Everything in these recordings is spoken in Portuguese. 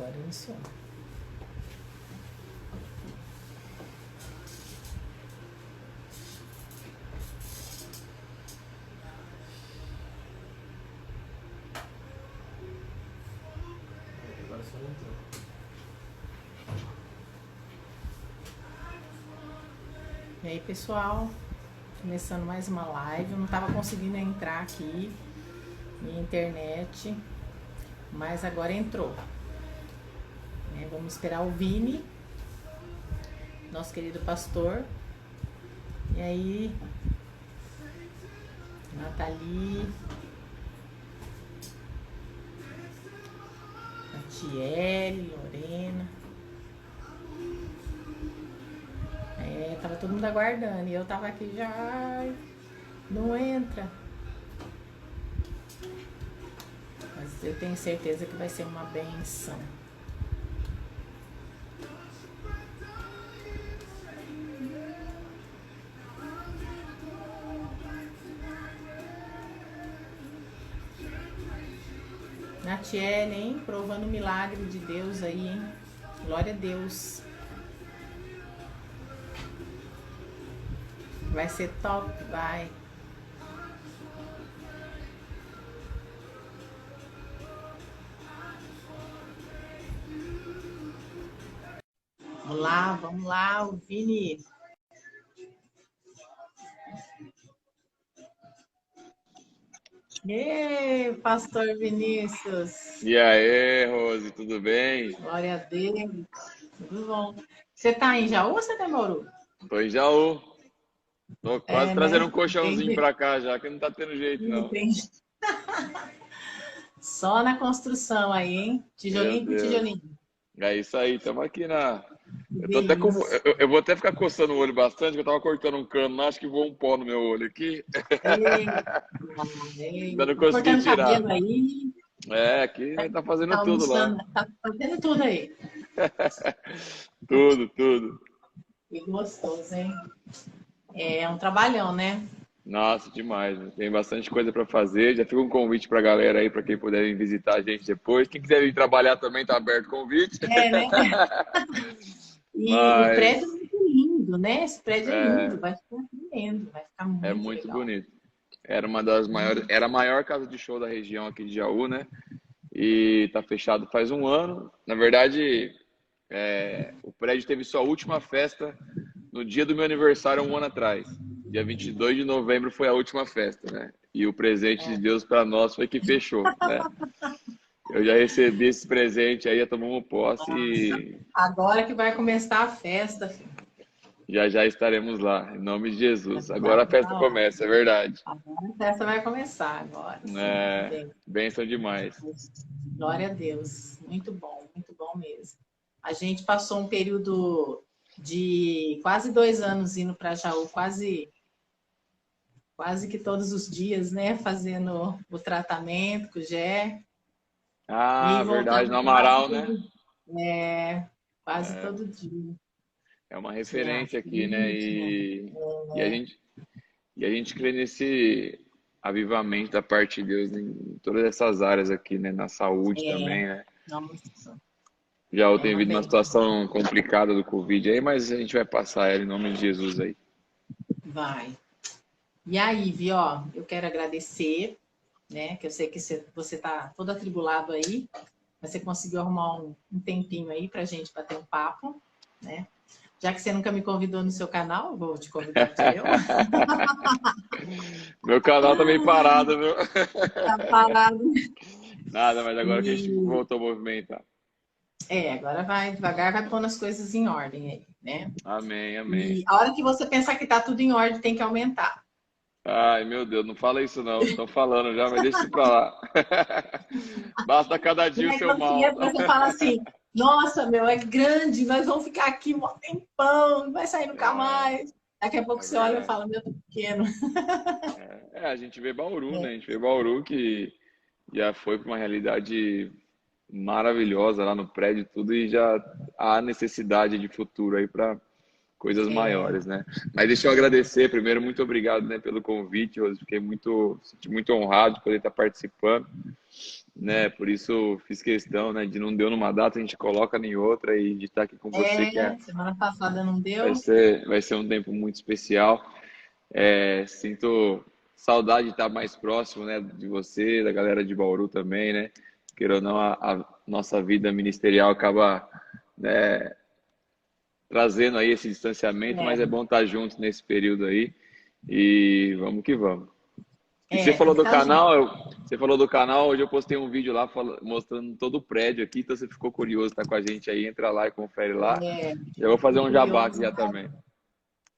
Agora iniciou. Agora só entrou. E aí, pessoal, começando mais uma live. Eu não estava conseguindo entrar aqui, minha internet, mas agora entrou. Vamos esperar o Vini, nosso querido pastor. E aí, Nathalie, Natiele, Lorena. Tava todo mundo aguardando e eu tava aqui já. Ai, não entra. Mas eu tenho certeza que vai ser uma benção. Natiele, hein? Provando o milagre de Deus aí, hein? Glória a Deus. Vai ser top, vai. Vamos lá, o Vini. Ei, pastor Vinícius. E aí, Rose, tudo bem? Glória a Deus. Tudo bom. Você tá em Jaú ou você demorou? Tô em Jaú. Tô quase trazendo um colchãozinho Entendi. pra cá já, que não tá tendo jeito, não. Entendi. Só na construção aí, hein? Meu Tijolinho por Deus. tijolinho. É isso aí, estamos aqui na... Eu tô até com... Delícia. eu vou até ficar coçando o olho bastante, que eu tava cortando um cano, acho que voou um pó no meu olho aqui. Ainda não Tá consegui cortando tirar. cabelo aí. É, aqui tá fazendo Tá tudo lá. almoçando. Tá fazendo tudo aí. Tudo. Que gostoso, hein? É um trabalhão, né? Nossa, demais, né? Tem bastante coisa para fazer. Já fica um convite para a galera aí, para quem puder vir visitar a gente depois. Quem quiser vir trabalhar também, tá aberto o convite. Né? E o prédio é Mas muito lindo, né? Esse prédio é lindo, é, vai ficar tremendo, vai ficar é muito muito legal. bonito. Era uma das maiores, era a maior casa de show da região aqui de Jaú, né? E tá fechado faz um ano. Na verdade, o prédio teve sua última festa no dia do meu aniversário, um ano atrás. Dia 22 de novembro foi a última festa, né? E o presente de Deus para nós foi que fechou, né? Eu já recebi esse presente aí, já tomamos posse e Agora que vai começar a festa, filho. já estaremos lá, em nome de Jesus. Agora a Tá festa lá. começa, é verdade. Agora a festa vai começar, agora sim. É, bênção demais. Glória a Deus. Muito bom mesmo. A gente passou um período de quase 2 anos indo para Jaú, quase que todos os dias, né? Fazendo o tratamento com o Gé. E Ah, verdade, voltando no quase Amaral, né? quase todo dia. É uma Tinha referência aqui, né? filho, tinha. E a gente crê nesse avivamento da parte de Deus em todas essas áreas aqui, né? Na saúde também, né? Nossa, Já eu é tenho uma vindo uma benção. situação complicada do Covid aí, mas a gente vai passar ela em nome de Jesus aí. Vai. E aí, Vi, ó, eu quero agradecer, né? Que eu sei que você tá todo atribulado aí, mas você conseguiu arrumar um tempinho aí pra gente bater um papo, né? Já que você nunca me convidou no seu canal, eu vou te convidar pro seu. Meu canal tá meio parado, viu? Tá parado. Nada, mas agora que a gente E voltou a movimentar. agora vai devagar, vai pondo as coisas em ordem aí, né? Amém, amém. E a hora que você pensar que tá tudo em ordem, tem que aumentar. Ai, meu Deus, não fala isso não. Estão falando já, mas deixa isso pra lá. Basta cada E dia o aí, seu quando você mal. entra, você fala assim: nossa, meu, é grande, nós vamos ficar aqui um tempão, não vai sair nunca mais. Daqui a pouco É você olha e verdade. fala: meu, tô pequeno. A gente vê Bauru, né? É, A gente vê Bauru que já foi para uma realidade maravilhosa lá no prédio e tudo, e já há necessidade de futuro aí para coisas É, maiores, né? Mas deixa eu agradecer primeiro, muito obrigado, né, pelo convite, Rose. Fiquei senti muito honrado de poder estar participando, né? Por isso fiz questão, né, de não deu numa data, a gente coloca em outra e de estar aqui com você, semana passada não deu. vai ser um tempo muito especial. Sinto saudade de estar mais próximo, né, de você, da galera de Bauru também, né? Queira ou não, a nossa vida ministerial acaba, né, trazendo aí esse distanciamento, mas é É, bom estar juntos nesse período aí e vamos que vamos. E você tem falou que do estar junto. canal, você falou do canal, hoje eu postei um vídeo lá mostrando todo o prédio aqui, então você ficou curioso, tá com a gente aí, entra lá e confere lá. É, Eu vou fazer fiquei um jabá aqui curioso, já também.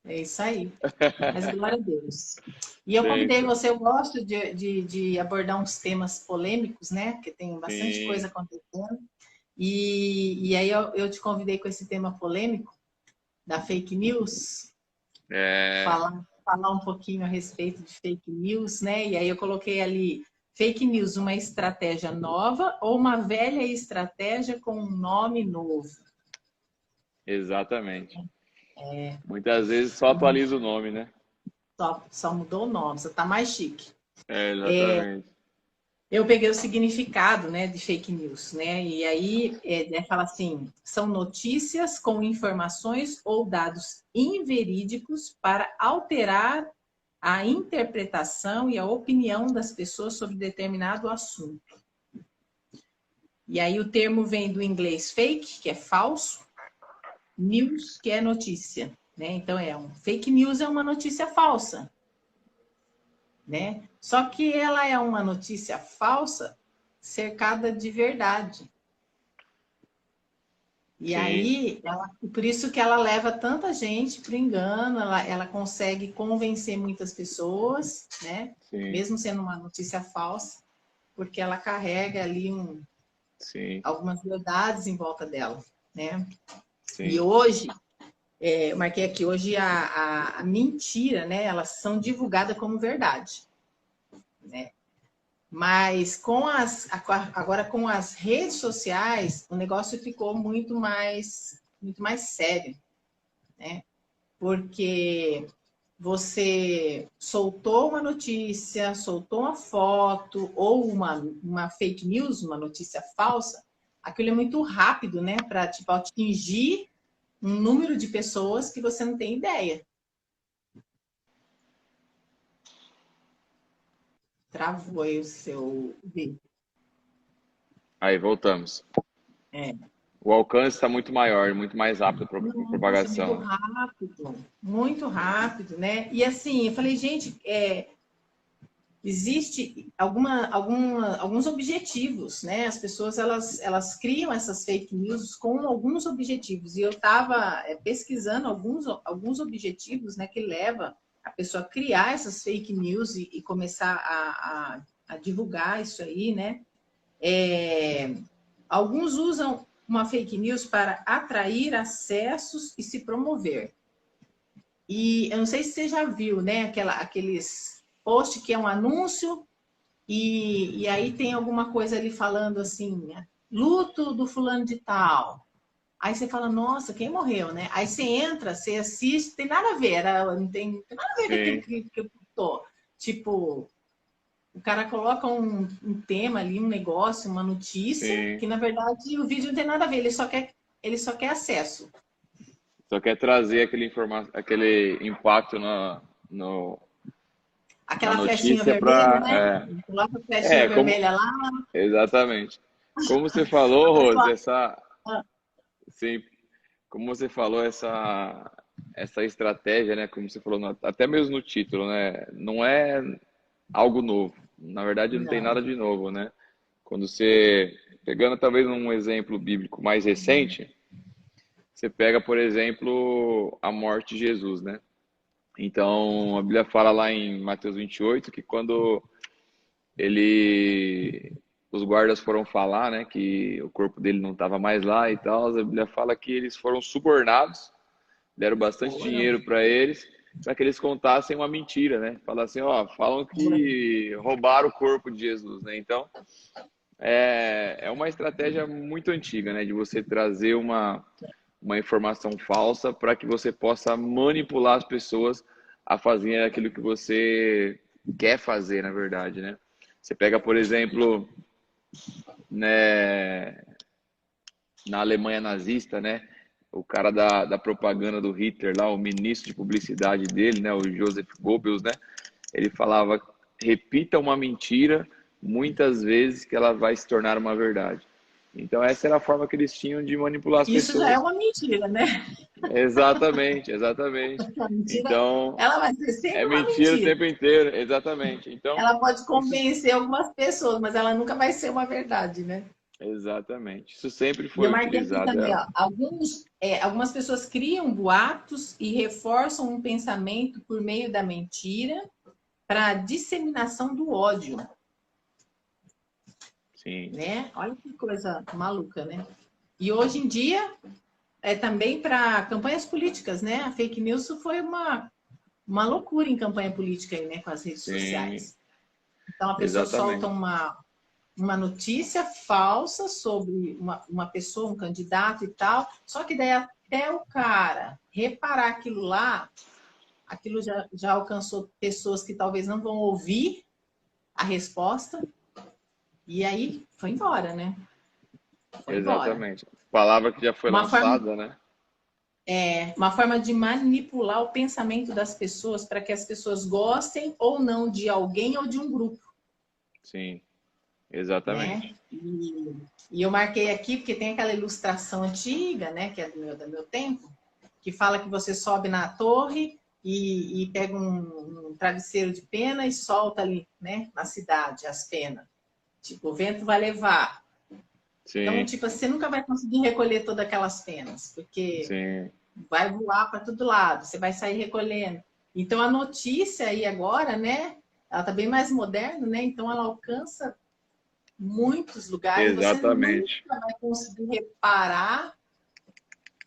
é isso aí. Mas glória a Deus. E eu convidei Sim, você, eu gosto de abordar uns temas polêmicos, né? Porque tem bastante sim, coisa acontecendo. E aí eu te convidei com esse tema polêmico da fake news, é, falar um pouquinho a respeito de fake news, né? E aí eu coloquei ali fake news, uma estratégia nova ou uma velha estratégia com um nome novo. exatamente. Muitas vezes só atualiza o nome, né? Só mudou o nome, só está mais chique. Exatamente. Eu peguei o significado, né, de fake news, né? E aí fala assim: são notícias com informações ou dados inverídicos para alterar a interpretação e a opinião das pessoas sobre determinado assunto. E aí o termo vem do inglês fake, que é falso, news, que é notícia, né? Então fake news é uma notícia falsa, né? Só que ela é uma notícia falsa cercada de verdade. E Sim, aí, por isso que ela leva tanta gente para o engano, ela consegue convencer muitas pessoas, né? sim, Mesmo sendo uma notícia falsa, porque ela carrega ali sim, algumas verdades em volta dela, né? E sim, hoje, eu marquei aqui, hoje a mentira, né? Elas são divulgadas como verdade, né? Mas agora com as redes sociais, o negócio ficou muito mais sério, né? Porque você soltou uma notícia, soltou uma foto ou uma fake news, uma notícia falsa, aquilo é muito rápido, né? Para tipo, atingir um número de pessoas que você não tem ideia. Travou aí o seu vídeo. aí voltamos. É. O alcance está muito maior, muito mais rápido a Nossa, propagação, né? muito rápido, né? E assim, eu falei, gente, existe alguns objetivos, né? As pessoas elas criam essas fake news com alguns objetivos. E eu estava pesquisando alguns objetivos, né, que leva a pessoa a criar essas fake news e começar a divulgar isso aí, né? Alguns usam uma fake news para atrair acessos e se promover. E eu não sei se você já viu, né? Aqueles post que é um anúncio e aí tem alguma coisa ali falando assim, luto do fulano de tal. Aí você fala, nossa, quem morreu, né? Aí você entra, você assiste, tem nada a ver, não tem nada a ver com aquilo Sim, que eu tô. Tipo, o cara coloca um tema ali, um negócio, uma notícia, sim. que na verdade o vídeo não tem nada a ver, ele só quer acesso. Só quer trazer aquele impacto na Aquela flechinha notícia vermelha, para. né? Coloca a flechinha Como. vermelha lá, Exatamente. Como você a falou, Rose, pessoa. sim, como você falou, essa estratégia, né? Como você falou, até mesmo no título, né? Não é algo novo. Na verdade, não tem Não. nada de novo, né? Quando você, pegando talvez um exemplo bíblico mais recente, você pega, por exemplo, a morte de Jesus, né? Então, a Bíblia fala lá em Mateus 28 que quando ele os guardas foram falar, né, que o corpo dele não estava mais lá e tal, a Bíblia fala que eles foram subornados, deram bastante Foram. dinheiro para eles, para que eles contassem uma mentira, né? Falassem, ó, falam que roubaram o corpo de Jesus, né? Então, é uma estratégia muito antiga, né, de você trazer uma informação falsa para que você possa manipular as pessoas a fazer aquilo que você quer fazer, na verdade, né? Você pega, por exemplo, né, na Alemanha nazista, né? O cara da propaganda do Hitler lá, o ministro de publicidade dele, né? O Joseph Goebbels, né? Ele falava, repita uma mentira muitas vezes que ela vai se tornar uma verdade. Então essa era a forma que eles tinham de manipular as Isso já é pessoas. uma mentira, né? Exatamente, exatamente. A mentira, Então, ela vai ser é sempre uma mentira o mentira. tempo inteiro, exatamente. Então, Ela pode isso, convencer algumas pessoas, mas ela nunca vai ser uma verdade, né? exatamente. Isso sempre E eu foi marquei aqui utilizado. também, ó, algumas pessoas criam boatos e reforçam um pensamento por meio da mentira para a disseminação do ódio, Sim, né? Olha que coisa maluca, né? E hoje em dia é também para campanhas políticas, né? A fake news foi uma loucura em campanha política aí, né? Com as redes sim, sociais. Então a pessoa solta exatamente. uma notícia falsa sobre uma pessoa, um candidato e tal, só que daí até o cara reparar aquilo lá, aquilo já alcançou pessoas que talvez não vão ouvir a resposta, e aí foi embora, né? Foi embora. Exatamente. Palavra que já foi Uma forma, lançada, né? uma forma de manipular o pensamento das pessoas para que as pessoas gostem ou não de alguém ou de um grupo, Sim, né? exatamente. E eu marquei aqui porque tem aquela ilustração antiga, né, que é do meu tempo, que fala que você sobe na torre e pega um travesseiro de pena e solta ali, né, na cidade, as penas. Tipo, o vento vai levar. Então, Sim, tipo, você nunca vai conseguir recolher todas aquelas penas, porque sim, vai voar para todo lado, você vai sair recolhendo. Então, a notícia aí agora, né, ela tá bem mais moderna, né, então ela alcança muitos lugares, você exatamente. nunca vai conseguir reparar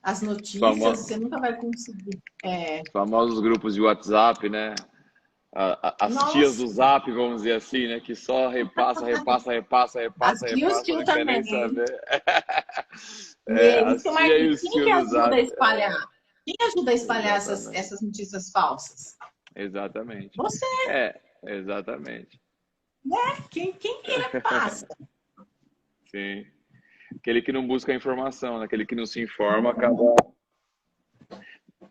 as Os notícias, famo- você nunca vai conseguir. os famosos grupos de WhatsApp, né? As tias Nossa, do Zap, vamos dizer assim, né? Que só repassa, repassa, repassa, as repassa, tios repassa, tio não quer nem também. saber. E É, é isso que as eu tias e marquei. os Quem que tios do ajuda a Zap. espalhar? Quem ajuda a espalhar essas, Exatamente. essas notícias falsas? Exatamente. Você, É, exatamente. quem repassa? Sim. Aquele que não busca a informação, né? Aquele que não se informa, acaba.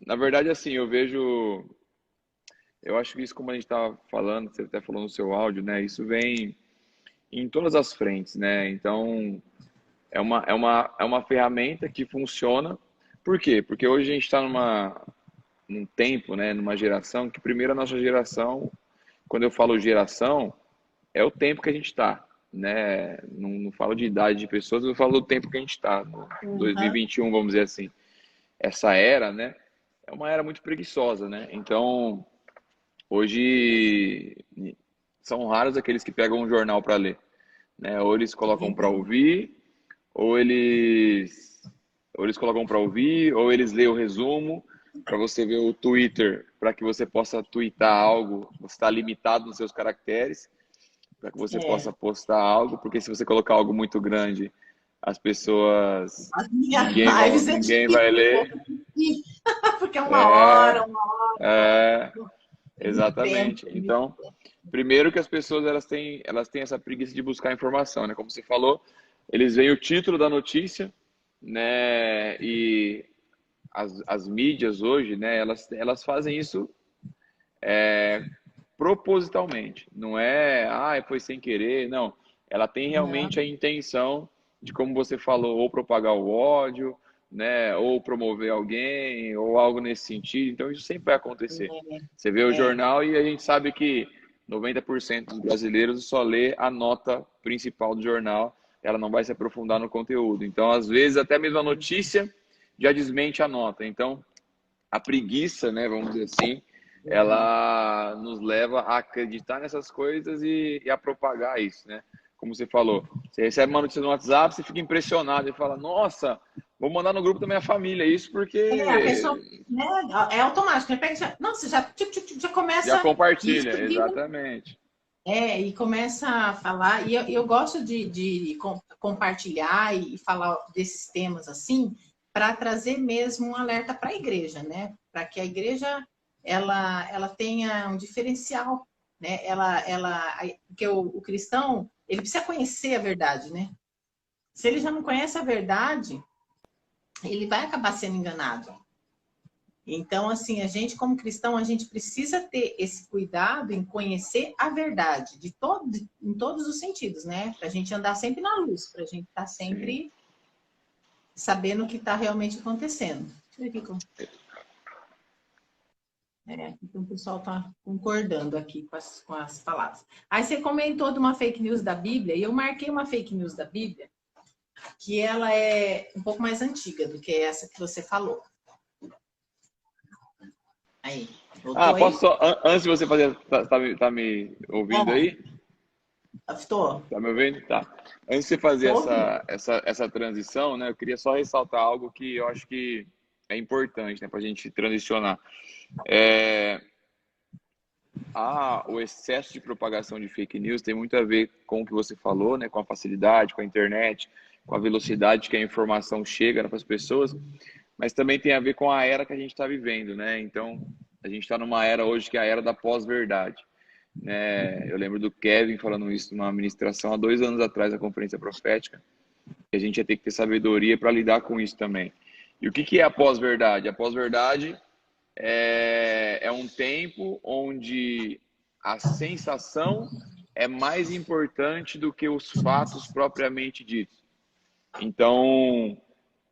Na verdade, assim, eu vejo. Eu acho que isso, como a gente estava falando, você até falou no seu áudio, né? Isso vem em todas as frentes, né? Então, é uma ferramenta que funciona. Por quê? Porque hoje a gente está num tempo, né? Numa geração que, primeiro, a nossa geração, quando eu falo geração, é o tempo que a gente está, né? Não falo de idade de pessoas, eu falo do tempo que a gente está, no Uhum. 2021, vamos dizer assim. Essa era, né? É uma era muito preguiçosa, né? Então, hoje são raros aqueles que pegam um jornal para ler, né? Ou eles É colocam para verdade. ouvir, ou eles colocam para ouvir, ou eles lêem o resumo para você ver o Twitter, para que você possa twittar algo, você está limitado nos seus caracteres, para que você possa É. postar algo, porque se você colocar algo muito grande, as pessoas, As minhas ninguém, lives é ninguém difícil, vai ler. porque é É, uma hora, é, é muito tempo. exatamente. Então, primeiro que as pessoas elas têm essa preguiça de buscar informação, né? Como você falou, eles veem o título da notícia, né? E as mídias hoje, né? Elas fazem isso propositalmente. Não é, foi sem querer, não. Ela tem realmente a Não, intenção de, como você falou, ou propagar o ódio, né? Ou promover alguém, ou algo nesse sentido. Então, isso sempre vai acontecer. Você vê o é. jornal e a gente sabe que 90% dos brasileiros só lê a nota principal do jornal, ela não vai se aprofundar no conteúdo. Então, às vezes, até mesmo a notícia já desmente a nota. Então, a preguiça, né, vamos dizer assim, ela nos leva a acreditar nessas coisas e a propagar isso, né? Como você falou, você recebe uma notícia no WhatsApp, você fica impressionado e fala, nossa, vou mandar no grupo da minha família isso A pessoa, porque né, é automático. De repente, nossa, já já começa compartilha, isso exatamente. e começa a falar. E eu gosto de compartilhar e falar desses temas assim, para trazer mesmo um alerta para a igreja, né? Para que a igreja ela tenha um diferencial, né? Porque o cristão ele precisa conhecer a verdade, né? Se ele já não conhece a verdade, ele vai acabar sendo enganado. Então, assim, a gente como cristão, a gente precisa ter esse cuidado em conhecer a verdade, em todos os sentidos, né? Para a gente andar sempre na luz, para a gente estar sempre Sim. sabendo o que está realmente acontecendo. Deixa eu ver aqui então o pessoal está concordando aqui com as palavras. Aí você comentou de uma fake news da Bíblia, e eu marquei uma fake news da Bíblia, que ela é um pouco mais antiga do que essa que você falou. Aí, voltou aí? Posso só, antes de você fazer, tá me ouvindo aí? Estou. Tá me ouvindo? Tá. Antes de você fazer Estou ouvindo. essa transição, né, eu queria só ressaltar algo que eu acho que é importante, né, para a gente transicionar. O excesso de propagação de fake news tem muito a ver com o que você falou, né, com a facilidade, com a internet, com a velocidade que a informação chega para as pessoas, mas também tem a ver com a era que a gente está vivendo, né? Então, a gente está numa era hoje que é a era da pós-verdade, né? Eu lembro do Kevin falando isso numa ministração há 2 anos atrás, na Conferência Profética, que a gente ia ter que ter sabedoria para lidar com isso também. E o que é a pós-verdade? A pós-verdade é um tempo onde a sensação é mais importante do que os fatos propriamente ditos. Então,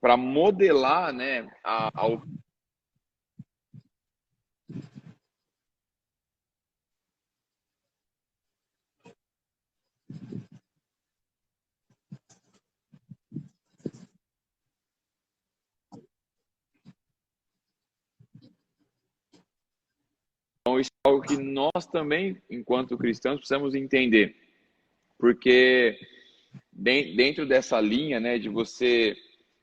para modelar, né, então, isso é algo que nós também, enquanto cristãos, precisamos entender. Porque dentro dessa linha, né, de você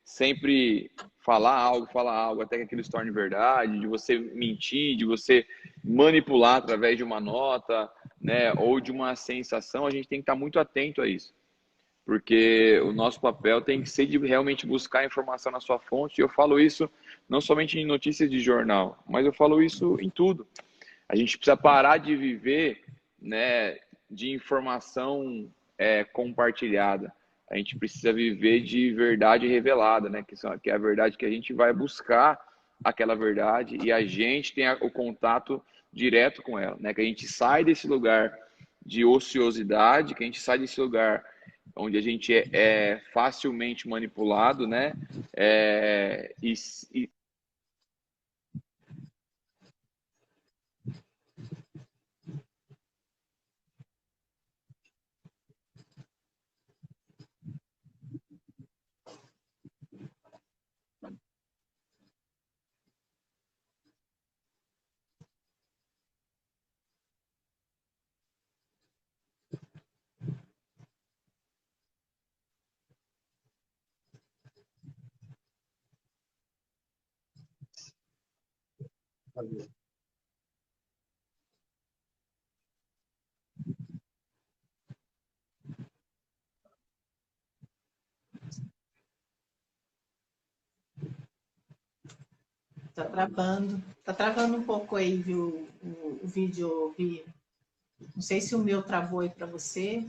sempre falar algo, até que aquilo se torne verdade, de você mentir, de você manipular através de uma nota, né, ou de uma sensação, a gente tem que estar muito atento a isso. Porque o nosso papel tem que ser de realmente buscar informação na sua fonte. E eu falo isso não somente em notícias de jornal, mas eu falo isso em tudo. A gente precisa parar de viver, né, de informação compartilhada. A gente precisa viver de verdade revelada, né, que é a verdade que a gente vai buscar aquela verdade e a gente tem o contato direto com ela, né, que a gente sai desse lugar de ociosidade, que a gente sai desse lugar onde a gente é facilmente manipulado, né, e Tá travando. Tá travando um pouco aí, viu, o vídeo, Vi. Não sei se o meu travou aí para você.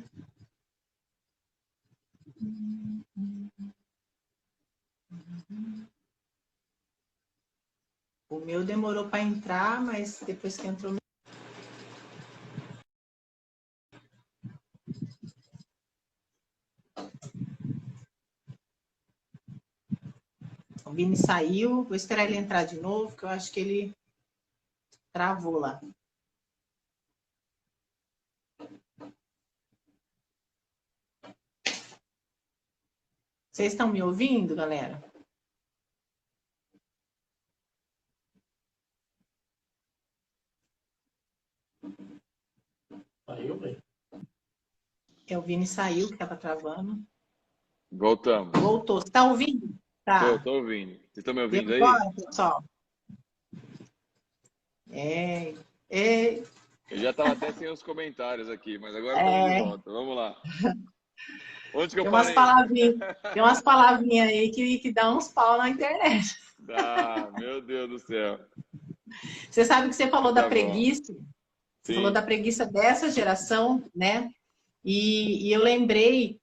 O meu demorou para entrar, mas depois que entrou. O Vini saiu. Vou esperar ele entrar de novo, que eu acho que ele travou lá. Vocês estão me ouvindo, galera? Saiu, velho. O Vini saiu, que estava travando. voltamos. Voltou. Você está ouvindo? Tá. Tô ouvindo. Vocês estão me Deu ouvindo aí? agora, pessoal? É. Eu já estava até sem os comentários aqui, mas agora estamos de volta. Vamos lá. Onde que eu Tem parei? tem umas palavrinhas aí que dá uns pau na internet. Ah, meu Deus do céu. Você sabe que você falou Mas da tá bom. preguiça, você falou Sim, da preguiça dessa geração, né? E eu lembrei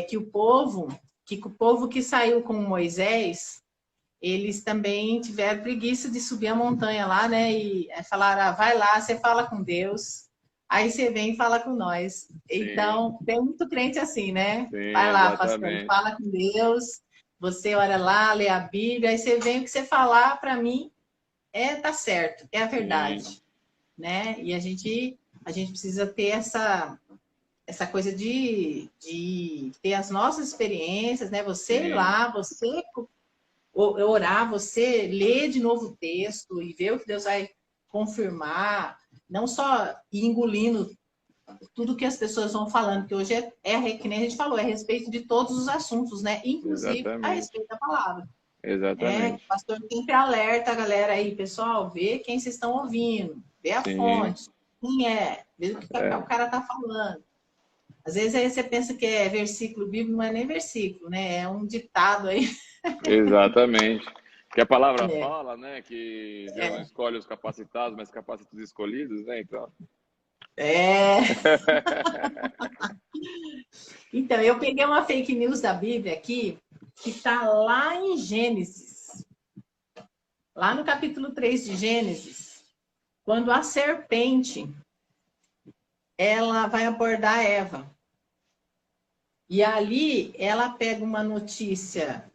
que o povo que saiu com Moisés, eles também tiveram preguiça de subir a montanha lá, né? E falaram, ah, vai lá, você fala com Deus, aí você vem e fala com nós. sim, Então, tem muito crente assim, né? sim, Vai lá, pastor, exatamente. fala com Deus, você ora lá, lê a Bíblia, aí você vem o que você falar para mim tá certo, é a Sim, verdade, né? E a gente precisa ter essa coisa de ter as nossas experiências, né? Você ir sim, lá, você orar, você ler de novo o texto e ver o que Deus vai confirmar, não só ir engolindo tudo que as pessoas vão falando, que hoje que nem a gente falou, é a respeito de todos os assuntos, né? Inclusive a exatamente. respeito da palavra. O Exatamente. pastor sempre alerta a galera aí, pessoal, vê quem vocês estão ouvindo, vê a Sim, fonte, quem é, vê o que o é, cara tá falando. Às vezes aí você pensa que é versículo bíblico, não é nem versículo, né? É um ditado aí. exatamente. Que a palavra É, fala, né, que Deus não é, escolhe os capacitados, mas capacita os escolhidos, né? Então. é. Então, eu peguei uma fake news da Bíblia aqui, que está lá em Gênesis, lá no capítulo 3 de Gênesis, quando a serpente ela vai abordar Eva. E ali ela pega uma notícia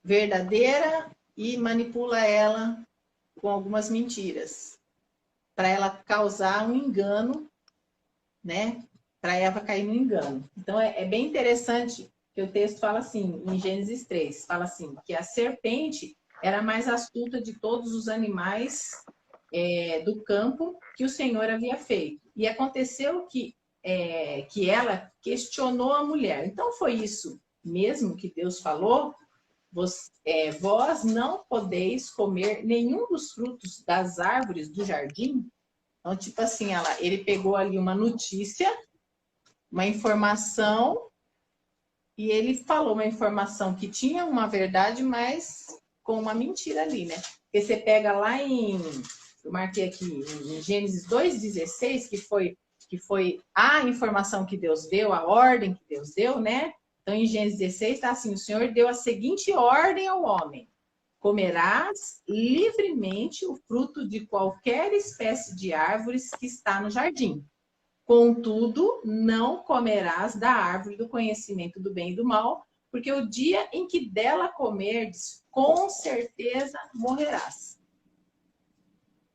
verdadeira e manipula ela com algumas mentiras, para ela causar um engano, né? Para Eva cair no engano. Então é bem interessante que o texto fala assim, em Gênesis 3, fala assim, que a serpente era a mais astuta de todos os animais do campo que o Senhor havia feito. E aconteceu que ela questionou a mulher. Então foi isso mesmo que Deus falou? Vós não podeis comer nenhum dos frutos das árvores do jardim? Então, tipo assim, ele pegou ali uma notícia, uma informação, e ele falou uma informação que tinha uma verdade, mas com uma mentira ali, né? Porque você pega lá eu marquei aqui, em Gênesis 2,16, que foi a informação que Deus deu, a ordem que Deus deu, né? Então, em Gênesis 16, está assim: o Senhor deu a seguinte ordem ao homem: comerás livremente o fruto de qualquer espécie de árvores que está no jardim. Contudo, não comerás da árvore do conhecimento do bem e do mal, porque o dia em que dela comerdes, com certeza morrerás.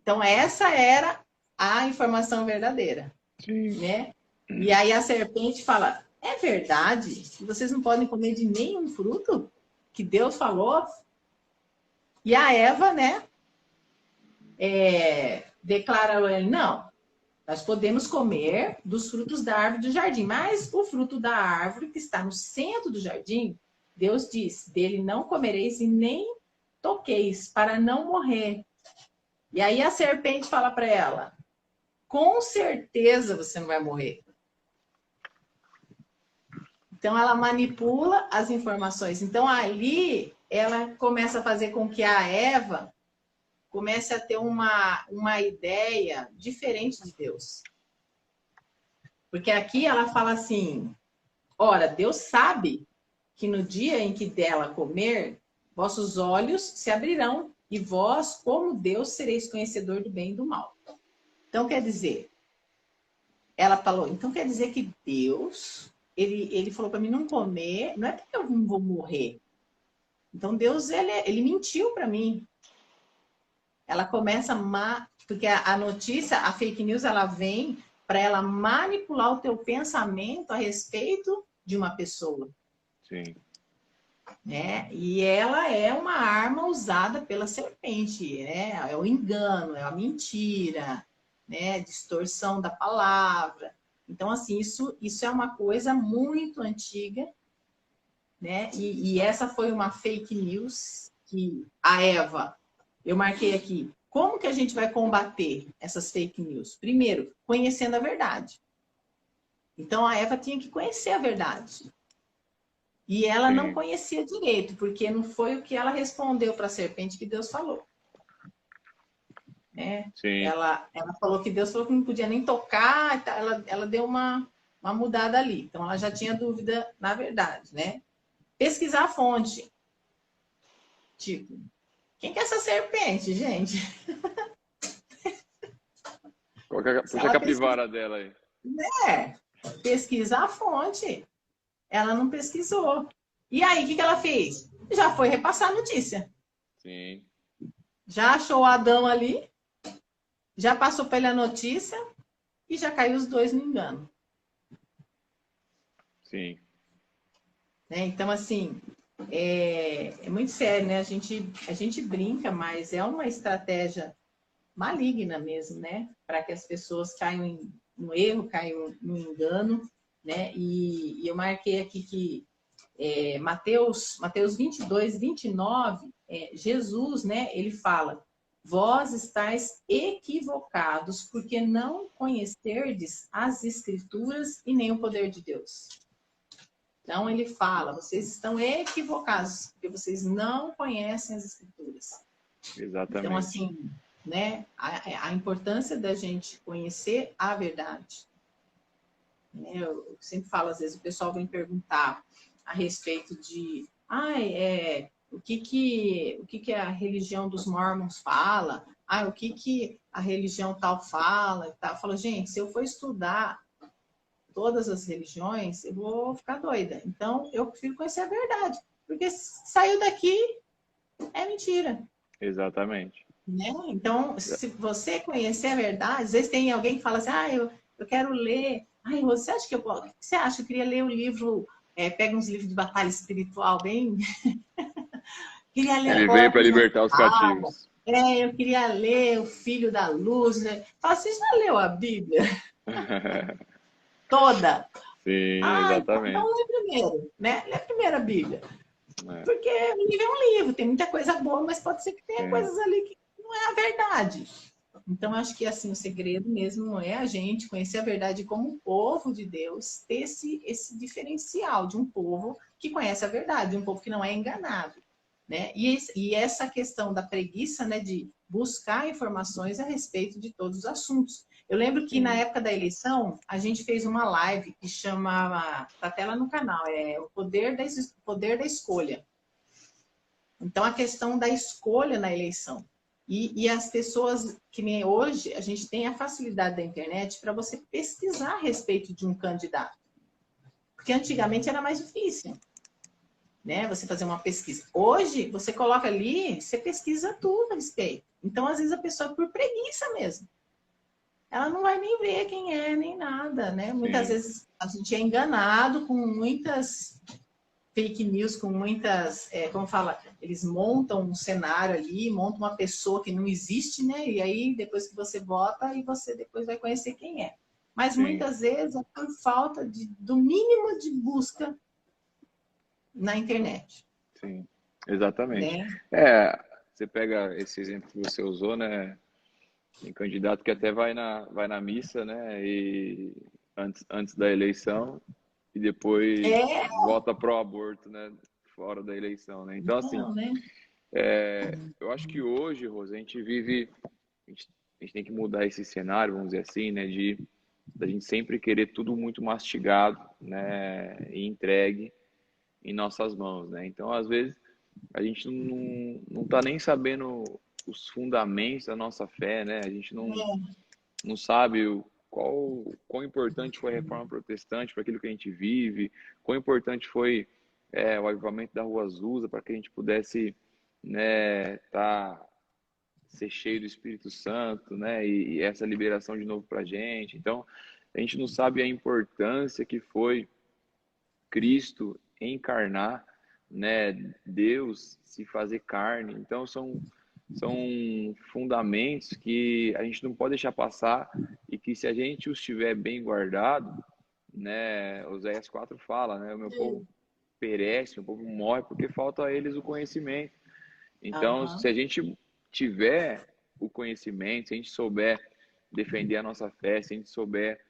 Então, essa era a informação verdadeira, sim, né? E aí a serpente fala: é verdade que vocês não podem comer de nenhum fruto que Deus falou? E a Eva, né, declara a ele: não, nós podemos comer dos frutos da árvore do jardim, mas o fruto da árvore que está no centro do jardim, Deus diz: dele não comereis e nem toqueis, para não morrer. E aí a serpente fala para ela: com certeza você não vai morrer. Então ela manipula as informações. Então ali ela começa a fazer com que a Eva comece a ter uma ideia diferente de Deus. Porque aqui ela fala assim: ora, Deus sabe que no dia em que dela comer, vossos olhos se abrirão e vós, como Deus, sereis conhecedor do bem e do mal. Então quer dizer, ela falou, então quer dizer que Deus, ele falou para mim não comer, não é porque eu não vou morrer. Então Deus, ele mentiu para mim. Ela começa porque a notícia, a fake news, ela vem para ela manipular o teu pensamento a respeito de uma pessoa, sim, né? E ela é uma arma usada pela serpente, né? É o engano, é a mentira, né? Distorção da palavra. Então, assim, isso é uma coisa muito antiga, né? E essa foi uma fake news que a Eva, eu marquei aqui. Como que a gente vai combater essas fake news? Primeiro, conhecendo a verdade. Então a Eva tinha que conhecer a verdade. E ela não sim, conhecia direito, porque não foi o que ela respondeu para a serpente que Deus falou. Né? sim, Ela falou que Deus falou que não podia nem tocar, ela deu uma mudada ali. Então ela já tinha dúvida na verdade, né? Pesquisar a fonte. Tipo, quem que é essa serpente, gente? Se puxa a ela pesquisar, capivara dela aí. é, pesquisar a fonte, ela não pesquisou. E aí, o que ela fez? Já foi repassar a notícia. Sim, Já achou o Adão ali, já passou para ele a notícia e já caiu os dois no engano. sim, Né? Então, assim, é muito sério, né? A gente brinca, mas é uma estratégia maligna mesmo, né? Para que as pessoas caiam no erro, caiam no engano, né? E eu marquei aqui que Mateus 22, 29, Jesus, né? Ele fala: vós estáis equivocados, porque não conhecerdes as Escrituras e nem o poder de Deus. Então ele fala: vocês estão equivocados, porque vocês não conhecem as Escrituras. Então, exatamente. assim, né, a importância da gente conhecer a verdade. Né? Eu sempre falo, às vezes o pessoal vem perguntar a respeito de o que a religião dos Mormons fala, o que a religião tal fala e tal. Eu falo, gente, se eu for estudar todas as religiões, eu vou ficar doida. Então, eu prefiro conhecer a verdade, porque saiu daqui é mentira. Exatamente. Né? Então, se você conhecer a verdade, às vezes tem alguém que fala assim, eu quero ler. Ai, você acha que eu posso? O que você acha? Eu queria ler o livro, pega uns livros de batalha espiritual bem. Queria ler Ele veio para Corpos na libertar os Calma. cativos. Eu queria ler O Filho da Luz. Né? Fala, você já leu a Bíblia toda? Sim, Então exatamente. lê primeiro, né? Lê primeiro a Bíblia. É, Porque o livro é um livro, tem muita coisa boa, mas pode ser que tenha sim, coisas ali que não é a verdade. Então, acho que assim, o segredo mesmo é a gente conhecer a verdade como povo de Deus, ter esse diferencial de um povo que conhece a verdade, de um povo que não é enganado. Né? E essa questão da preguiça, né, de buscar informações a respeito de todos os assuntos. Eu lembro que na sim, época da eleição, a gente fez uma live que chamava, tá até lá no canal, o poder da escolha. Então, a questão da escolha na eleição. E as pessoas, que nem hoje, a gente tem a facilidade da internet para você pesquisar a respeito de um candidato. Porque antigamente era mais difícil, né? Você fazer uma pesquisa. Hoje, você coloca ali, você pesquisa tudo a respeito. Então, às vezes, a pessoa, por preguiça mesmo, ela não vai nem ver quem é, nem nada, né? Muitas sim, vezes a gente é enganado com muitas fake news, com muitas, como fala, eles montam um cenário ali, montam uma pessoa que não existe, né? E aí depois que você vota, e você depois vai conhecer quem é. Mas sim, muitas vezes é por falta do mínimo de busca na internet, sim, exatamente. né? É, você pega esse exemplo que você usou, né? Tem candidato que até vai na missa, né? E antes da eleição e depois É, vota pro aborto, né? Fora da eleição, né? Então, assim, não, né? eu acho que hoje, Rose, a gente vive, a gente tem que mudar esse cenário, vamos dizer assim, né? Da gente sempre querer tudo muito mastigado, né? E entregue em nossas mãos, né? Então, às vezes, a gente não tá nem sabendo os fundamentos da nossa fé, né? A gente não sabe quão importante foi a reforma protestante para aquilo que a gente vive, quão importante foi o avivamento da Rua Azusa para que a gente pudesse, né, ser cheio do Espírito Santo, né, e essa liberação de novo para a gente. Então, a gente não sabe a importância que foi Cristo encarnar, né, Deus se fazer carne. Então, são fundamentos que a gente não pode deixar passar e que se a gente os tiver bem guardado, né, Oséias 4 fala, né, o meu povo perece, o meu povo morre porque falta a eles o conhecimento. Então, se Aham. a gente tiver o conhecimento, se a gente souber defender a nossa fé, se a gente souber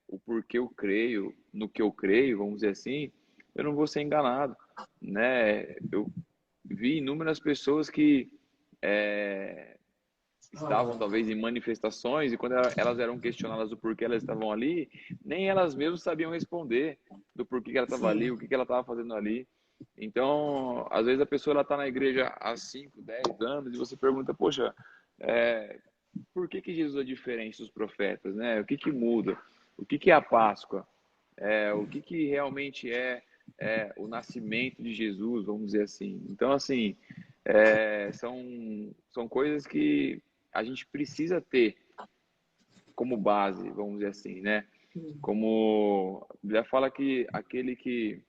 o porquê eu creio, no que eu creio, vamos dizer assim, eu não vou ser enganado, né? Eu vi inúmeras pessoas que estavam talvez em manifestações e quando elas eram questionadas do porquê elas estavam ali, nem elas mesmas sabiam responder do porquê que ela estava ali, Sim. o que ela estava fazendo ali. Então, às vezes a pessoa ela está na igreja há 5, 10 anos e você pergunta, poxa, por que Jesus é diferente dos profetas, né? O que muda? O que é a Páscoa? O que realmente é o nascimento de Jesus, vamos dizer assim. Então, assim, são coisas que a gente precisa ter como base, vamos dizer assim, né? Como a Bíblia fala que aquele que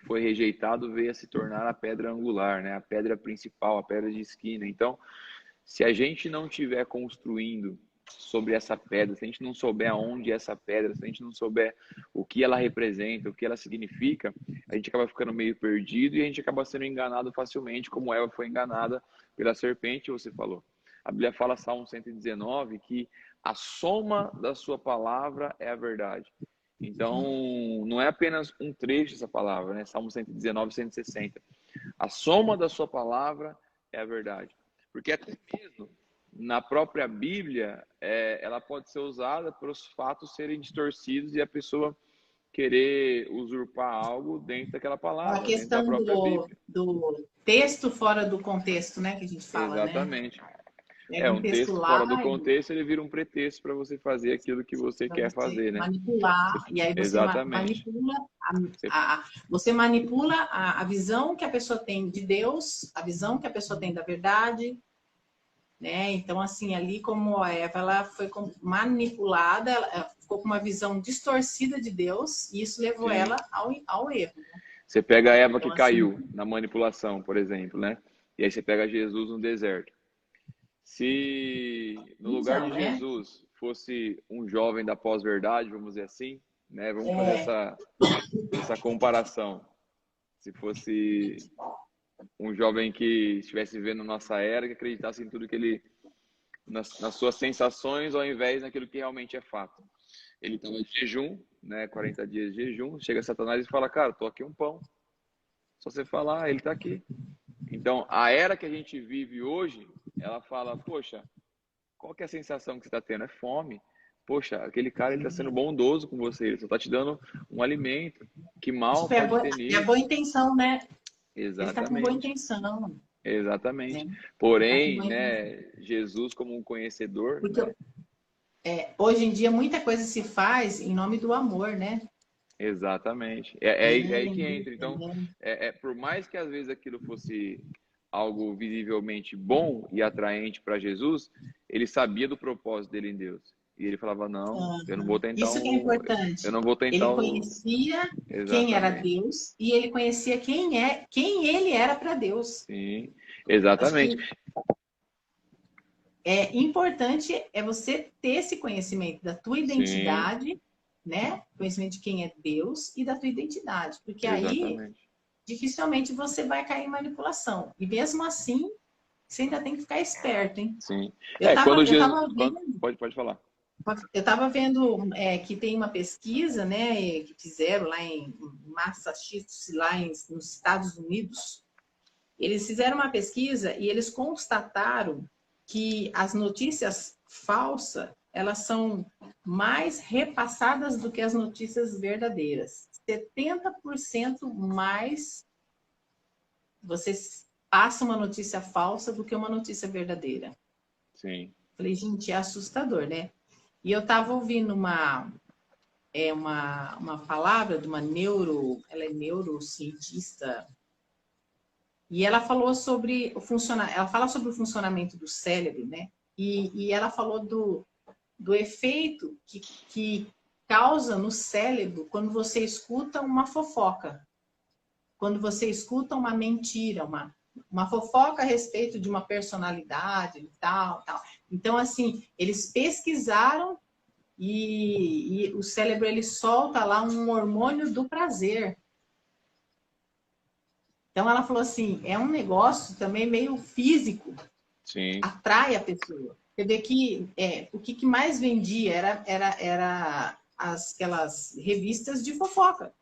foi rejeitado veio a se tornar a pedra angular, né? A pedra principal, a pedra de esquina. Então, se a gente não estiver construindo sobre essa pedra, se a gente não souber aonde é essa pedra, se a gente não souber o que ela representa, o que ela significa, a gente acaba ficando meio perdido e a gente acaba sendo enganado facilmente, como Eva foi enganada pela serpente, você falou. A Bíblia fala, Salmo 119, que a soma da sua palavra é a verdade. Então, não é apenas um trecho essa palavra, né? Salmo 119, 160. A soma da sua palavra é a verdade. Porque até mesmo na própria Bíblia, ela pode ser usada para os fatos serem distorcidos e a pessoa querer usurpar algo dentro daquela A palavra, dentro da questão própria Bíblia. do texto fora do contexto, né, que a gente fala, né? Exatamente. Pega um Um texto texto lá fora do contexto, ele vira um pretexto para você fazer aquilo que você para quer você fazer, né? manipular, e aí você Exatamente. manipula Você- você manipula a visão que a pessoa tem de Deus, a visão que a pessoa tem da verdade, né? Então, assim, ali como a Eva, ela foi manipulada, ela ficou com uma visão distorcida de Deus, e isso levou Sim. ela ao erro. Você pega a Eva Então, que assim, caiu na manipulação, por exemplo, né? E aí você pega Jesus no deserto. Se no lugar visão, de né? Jesus fosse um jovem da pós-verdade, vamos dizer assim, né? Vamos fazer É, essa comparação. Se fosse um jovem que estivesse vivendo nossa era, que acreditasse em tudo que ele, nas suas sensações, ao invés daquilo que realmente é fato. Ele estava de jejum, né? 40 dias de jejum. Chega Satanás e fala, cara, tô aqui um pão. Só você falar, ele está aqui. Então, a era que a gente vive hoje, ela fala, poxa, qual que é a sensação que você está tendo? É fome. Poxa, aquele cara ele está sendo bondoso com você, ele só está te dando um alimento. Que mal tipo, é pode ter a boa nisso? intenção, né? Ele está com boa Exatamente, intenção, exatamente. né? Ele está com Porém, boa intenção. né, Jesus como um conhecedor, Porque né? hoje em dia muita coisa se faz em nome do amor, né? Exatamente. É aí que entra. Então, É. por mais que às vezes aquilo fosse algo visivelmente bom e atraente para Jesus, ele sabia do propósito dele em Deus. E ele falava, não, eu não vou tentar Isso que é eu importante. não vou tentar Ele o... conhecia quem era Exatamente. Deus e ele conhecia quem ele era para Deus. Sim, Acho exatamente. que é importante você ter esse conhecimento da tua Sim, identidade, né? Conhecimento de quem é Deus e da tua identidade, porque aí exatamente. dificilmente você vai cair em manipulação. E mesmo assim, você ainda tem que ficar esperto, hein? Sim. Eu Quando tava, eu Jesus... tava vendo, Pode falar. que tem uma pesquisa, né, que fizeram lá em Massachusetts, nos Estados Unidos. Eles fizeram uma pesquisa e eles constataram que as notícias falsas, elas são mais repassadas do que as notícias verdadeiras. 70% mais você passa uma notícia falsa do que uma notícia verdadeira. Sim, Falei, gente, é assustador, né? E eu estava ouvindo uma palavra de uma ela é neurocientista, e ela falou sobre ela fala sobre o funcionamento do cérebro, né? E ela falou do efeito que causa no cérebro quando você escuta uma fofoca, quando você escuta uma mentira, uma fofoca a respeito de uma personalidade e tal, tal. Então, assim, eles pesquisaram e o cérebro ele solta lá um hormônio do prazer. Então ela falou assim, é um negócio também meio físico, sim, atrai a pessoa. Você vê que o que mais vendia era aquelas revistas de fofoca.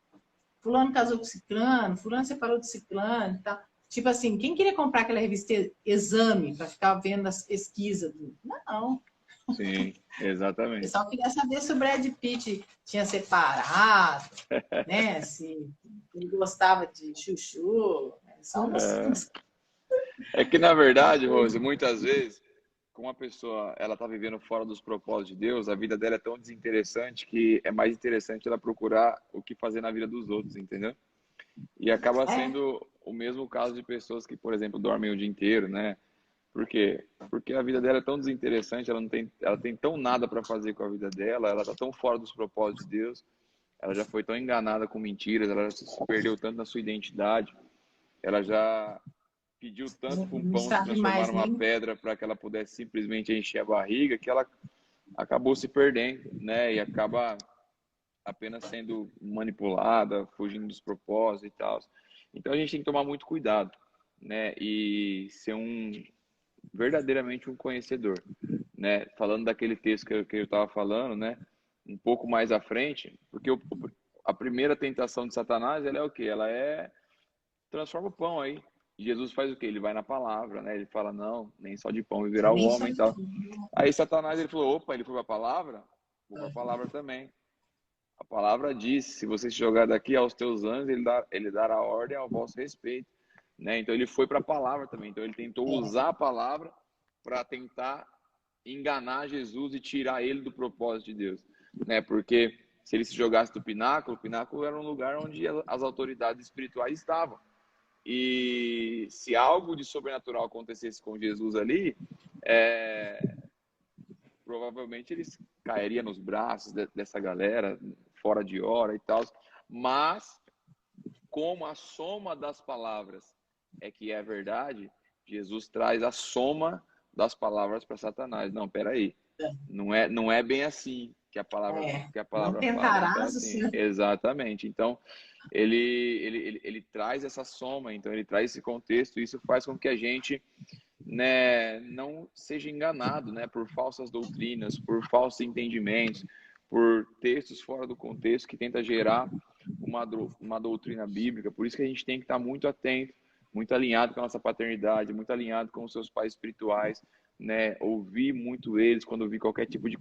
Fulano casou com ciclano, fulano separou de ciclano e tal. Tipo assim, quem queria comprar aquela revista Exame para ficar vendo as pesquisas? Não. Sim, O exatamente. pessoal queria saber se o Brad Pitt tinha separado, né? Se ele gostava de chuchu. Só É que, na verdade, Rose, muitas vezes, como a pessoa ela está vivendo fora dos propósitos de Deus, a vida dela é tão desinteressante que é mais interessante ela procurar o que fazer na vida dos outros, entendeu? E acaba é, sendo o mesmo caso de pessoas que, por exemplo, dormem o dia inteiro, né? Por quê? Porque a vida dela é tão desinteressante, ela tem tão nada para fazer com a vida dela, ela está tão fora dos propósitos de Deus, ela já foi tão enganada com mentiras, ela já se perdeu tanto na sua identidade, ela já pediu tanto para um não pão se sabe transformar mais numa nem. pedra para que ela pudesse simplesmente encher a barriga, que ela acabou se perdendo, né? E acaba apenas sendo manipulada, fugindo dos propósitos e tal. Então a gente tem que tomar muito cuidado, né? E ser verdadeiramente um conhecedor, né? Falando daquele texto que eu estava falando, né? Um pouco mais à frente, porque a primeira tentação de Satanás, ela é o quê? Ela é transforma o pão aí. Jesus faz o quê? Ele vai na palavra, né? Ele fala, não, nem só de pão viverá o Nem só homem e tal. Aí Satanás, ele falou, opa, ele foi para a palavra? Vou para a palavra também. A palavra diz, se você se jogar daqui aos teus anjos, ele dará ordem ao vosso respeito, né? Então ele foi para a palavra também. Então ele tentou usar a palavra para tentar enganar Jesus e tirar ele do propósito de Deus, né? Porque se ele se jogasse do pináculo, o pináculo era um lugar onde as autoridades espirituais estavam. E se algo de sobrenatural acontecesse com Jesus ali, provavelmente ele cairia nos braços dessa galera, fora de hora e tal. Mas, como a soma das palavras é que é verdade, Jesus traz a soma das palavras para Satanás. Não, peraí. Não é bem assim que a Não palavra fala. Então, tentarás o assim, Senhor. exatamente. Então, ele traz essa soma, então ele traz esse contexto, e isso faz com que a gente, né, não seja enganado, né, por falsas doutrinas, por falsos entendimentos, por textos fora do contexto que tenta gerar uma doutrina bíblica. Por isso que a gente tem que estar muito atento, muito alinhado com a nossa paternidade, muito alinhado com os seus pais espirituais, né, ouvir muito eles quando ouvir qualquer tipo de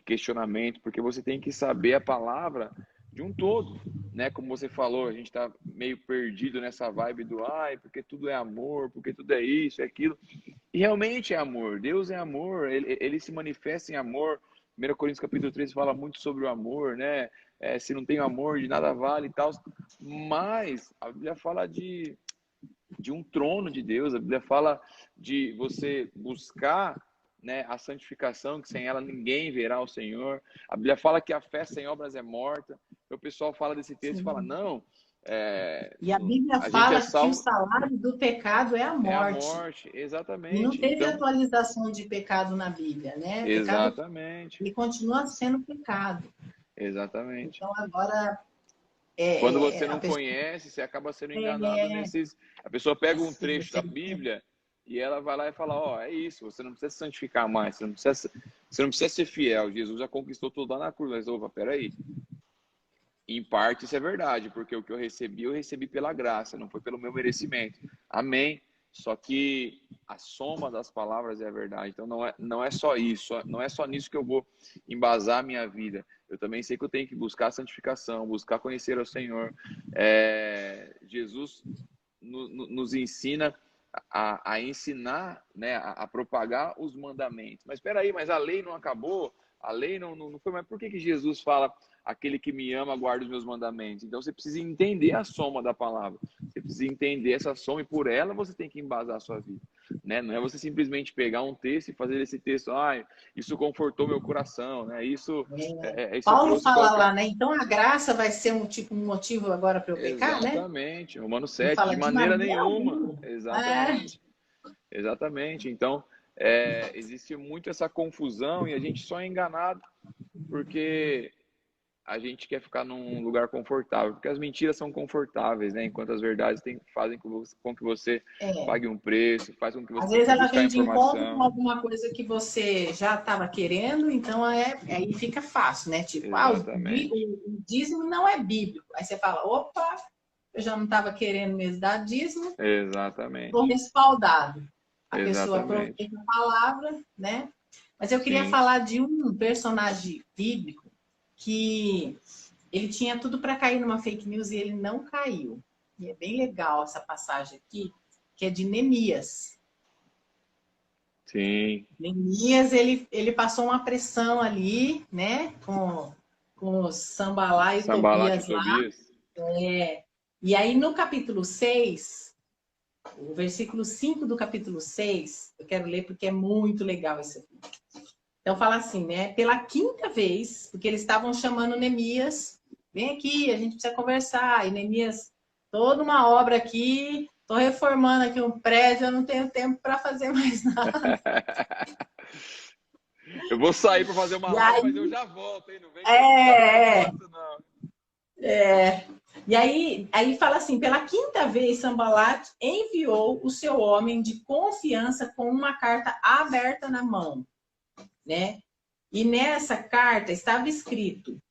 questionamento, porque você tem que saber a palavra de um todo, né? Como você falou, a gente está meio perdido nessa vibe do ai, porque tudo é amor, porque tudo é isso, é aquilo. E realmente é amor, Deus é amor, ele se manifesta em amor. 1 Coríntios capítulo 3 fala muito sobre o amor, né? Se não tem amor, de nada vale e tal. Mas a Bíblia fala de um trono de Deus, a Bíblia fala de você buscar, né, a santificação, que sem ela ninguém verá o Senhor. A Bíblia fala que a fé sem obras é morta. Então, o pessoal fala desse texto e fala, Sim. não, E a Bíblia a gente é fala que o salvo, salário do pecado é a é a morte. morte, E não exatamente. teve Então, atualização de pecado na Bíblia, né? Pecado, exatamente, ele continua sendo pecado. exatamente. Então, agora, Quando você a não pessoa conhece, você acaba sendo enganado é, nesses. A pessoa pega um se trecho você da Bíblia e ela vai lá e fala: ó, é isso, você não precisa se santificar mais, você não precisa ser fiel. Jesus já conquistou tudo lá na cruz. Mas, opa, peraí. Em parte isso é verdade, porque o que eu recebi pela graça, não foi pelo meu merecimento. Amém. Só que a soma das palavras é a verdade. Então não é só isso, não é só nisso que eu vou embasar a minha vida. Eu também sei que eu tenho que buscar a santificação, buscar conhecer o Senhor. Jesus nos ensina a ensinar, né, a propagar os mandamentos. Mas espera aí, mas a lei não acabou? A lei não foi, mas por que Jesus fala aquele que me ama guarda os meus mandamentos? Então você precisa entender a soma da palavra. Você precisa entender essa soma e por ela você tem que embasar a sua vida, né? Não é você simplesmente pegar um texto e fazer esse texto, isso confortou meu coração, né? Isso Paulo trouxe fala qualquer. lá, né? Então a graça vai ser um motivo agora para eu pecar, né? Exatamente, Romanos Ele 7, de fala de maneira maneira nenhuma. alguma. Exatamente, exatamente. Então, existe muito essa confusão e a gente só é enganado porque a gente quer ficar num lugar confortável, porque as mentiras são confortáveis, né? Enquanto as verdades fazem com que você É. pague um preço, faz com que você Às tenha vezes que ela buscar vem de encontro com informação. alguma coisa que você já estava querendo, então aí fica fácil, né? Tipo, Exatamente, o dízimo não é bíblico. Aí você fala, opa, eu já não estava querendo mesmo dar dízimo, estou exatamente, respaldado. A pessoa exatamente. aproveita a palavra, né? Mas eu queria Sim, falar de um personagem bíblico que ele tinha tudo para cair numa fake news e ele não caiu. E é bem legal essa passagem aqui, que é de Neemias. sim. Neemias, ele passou uma pressão ali, né? Com o Sambalá e o Sambalat e Tobias lá. Tobias. E aí, no capítulo 6, o versículo 5 do capítulo 6, eu quero ler porque é muito legal isso aqui. Então, fala assim, né? Pela quinta vez, porque eles estavam chamando Neemias, vem aqui, a gente precisa conversar. E Neemias, toda uma obra aqui, estou reformando aqui um prédio, eu não tenho tempo para fazer mais nada. Eu vou sair para fazer uma E live, aí, mas eu já volto, hein? Não vem querendo saber que eu é, posso, não. e aí fala assim, pela quinta vez, Sambalat enviou o seu homem de confiança com uma carta aberta na mão, né? E nessa carta estava escrito: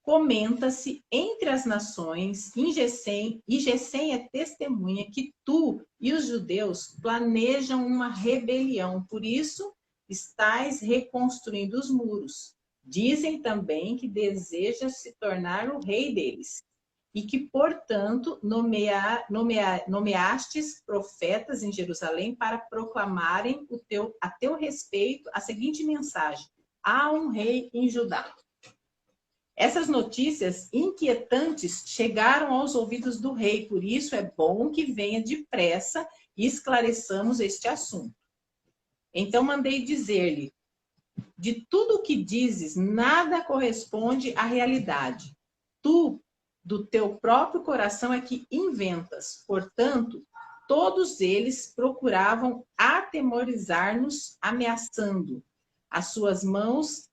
comenta-se entre as nações, e Gesem é testemunha que tu e os judeus planejam uma rebelião, por isso estais reconstruindo os muros. Dizem também que desejas se tornar o rei deles, e que, portanto, nomeastes profetas em Jerusalém para proclamarem a teu respeito a seguinte mensagem: há um rei em Judá. Essas notícias inquietantes chegaram aos ouvidos do rei, por isso é bom que venha depressa e esclareçamos este assunto. Então mandei dizer-lhe: de tudo o que dizes, nada corresponde à realidade. Tu, do teu próprio coração, é que inventas. Portanto, todos eles procuravam atemorizar-nos, ameaçando. As suas mãos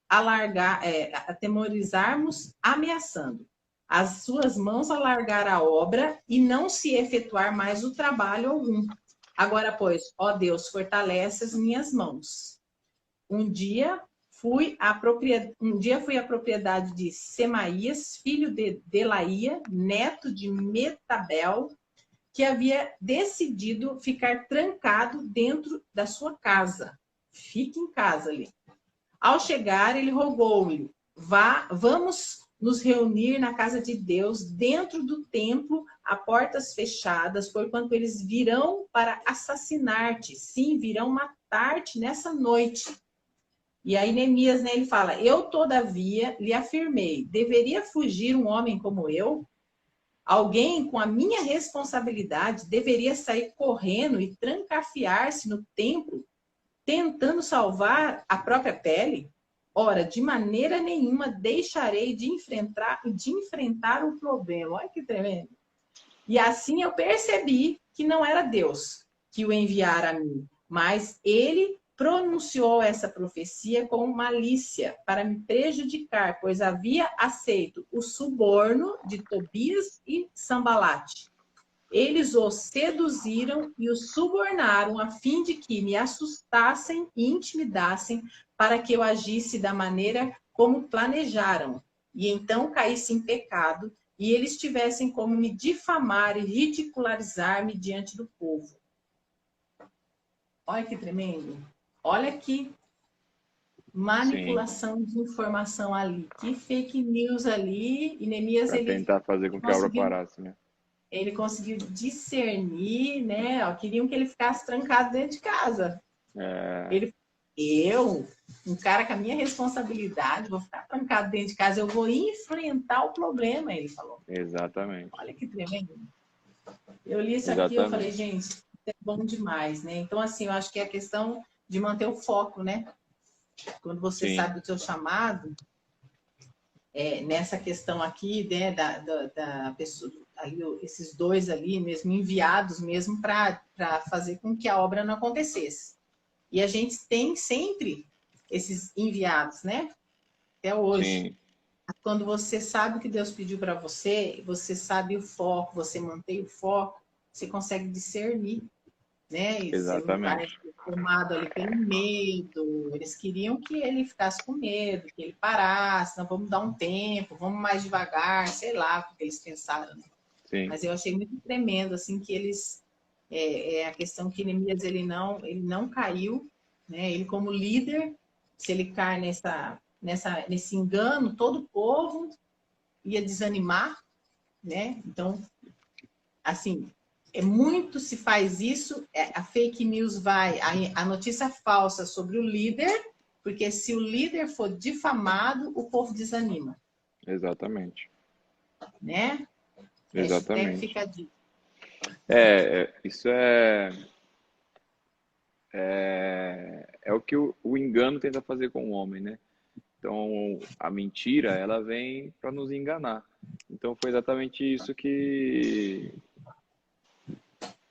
atemorizarmos, ameaçando. As suas mãos alargar a obra e não se efetuar mais o trabalho algum. Agora, pois, ó Deus, fortalece as minhas mãos. Um dia fui à propriedade de Semaías, filho de Delaía, neto de Metabel, que havia decidido ficar trancado dentro da sua casa. Fique em casa ali. Ao chegar, ele rogou-lhe: vamos nos reunir na casa de Deus, dentro do templo, a portas fechadas, porquanto eles virão para assassinar-te. Sim, virão matar-te nessa noite. E aí Neemias, né, ele fala: eu, todavia, lhe afirmei, deveria fugir um homem como eu? Alguém com a minha responsabilidade deveria sair correndo e trancafiar-se no templo, tentando salvar a própria pele? Ora, de maneira nenhuma deixarei de enfrentar o problema. Olha que tremendo. E assim eu percebi que não era Deus que o enviara a mim, mas ele pronunciou essa profecia com malícia para me prejudicar, pois havia aceito o suborno de Tobias e Sambalate. Eles o seduziram e o subornaram a fim de que me assustassem e intimidassem para que eu agisse da maneira como planejaram, e então caísse em pecado, e eles tivessem como me difamar e ridicularizar-me diante do povo. Olha que tremendo. Olha que Sim, manipulação de informação ali, que fake news ali, e Neemias, para ele tentar fazer com que a obra conseguiu parasse, né? ele conseguiu discernir, né? Ó, queriam que ele ficasse trancado dentro de casa. É, Ele, um cara com a minha responsabilidade, vou ficar trancado dentro de casa, eu vou enfrentar o problema, ele falou. exatamente, Olha que tremendo. Eu li isso aqui, eu falei, exatamente. gente, isso é bom demais, né? Então, assim, eu acho que é a questão de manter o foco, né? Quando você Sim, sabe do seu chamado, nessa questão aqui, né, da pessoa, ali, esses dois ali mesmo, enviados mesmo para fazer com que a obra não acontecesse. E a gente tem sempre esses enviados, né? Até hoje. sim. quando você sabe o que Deus pediu para você, você sabe o foco, você mantém o foco, você consegue discernir, né? E você não vai Exatamente. tomado ali pelo medo. Eles queriam que ele ficasse com medo, que ele parasse, não, vamos dar um tempo, vamos mais devagar, sei lá, o que eles pensaram, né? Sim, Mas eu achei muito tremendo, assim, que eles, a questão que Neemias, ele não caiu, né? Ele como líder, se ele cai nesse engano, todo o povo ia desanimar, né? Então, assim, muito se faz isso, a fake news vai, a notícia falsa sobre o líder, porque se o líder for difamado, o povo desanima, exatamente. né? Hashtag Exatamente. fica a dica. Isso é o que o engano tenta fazer com o homem, né? Então, a mentira, ela vem para nos enganar. Então, foi exatamente isso que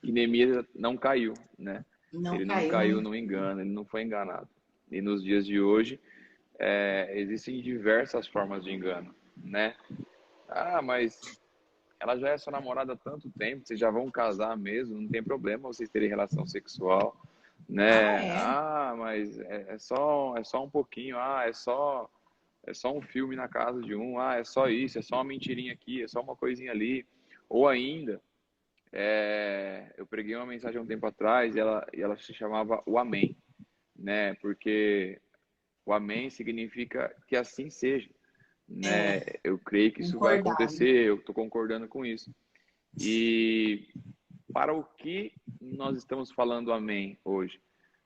Neemias não caiu, né? Não Ele não caiu, caiu né? no engano, ele não foi enganado. E nos dias de hoje, existem diversas formas de engano, né? Ah, mas ela já é sua namorada há tanto tempo, vocês já vão casar mesmo, não tem problema vocês terem relação sexual, Ah, né? é. Ah, mas é só um pouquinho, é só um filme na casa de um, é só isso, é só uma mentirinha aqui, é só uma coisinha ali. Ou ainda, eu preguei uma mensagem há um tempo atrás e ela se chamava o Amém, né? Porque o Amém significa que assim seja, né? É, Eu creio que isso vai concordar, né? acontecer, eu estou concordando com isso. E para o que nós estamos falando amém hoje?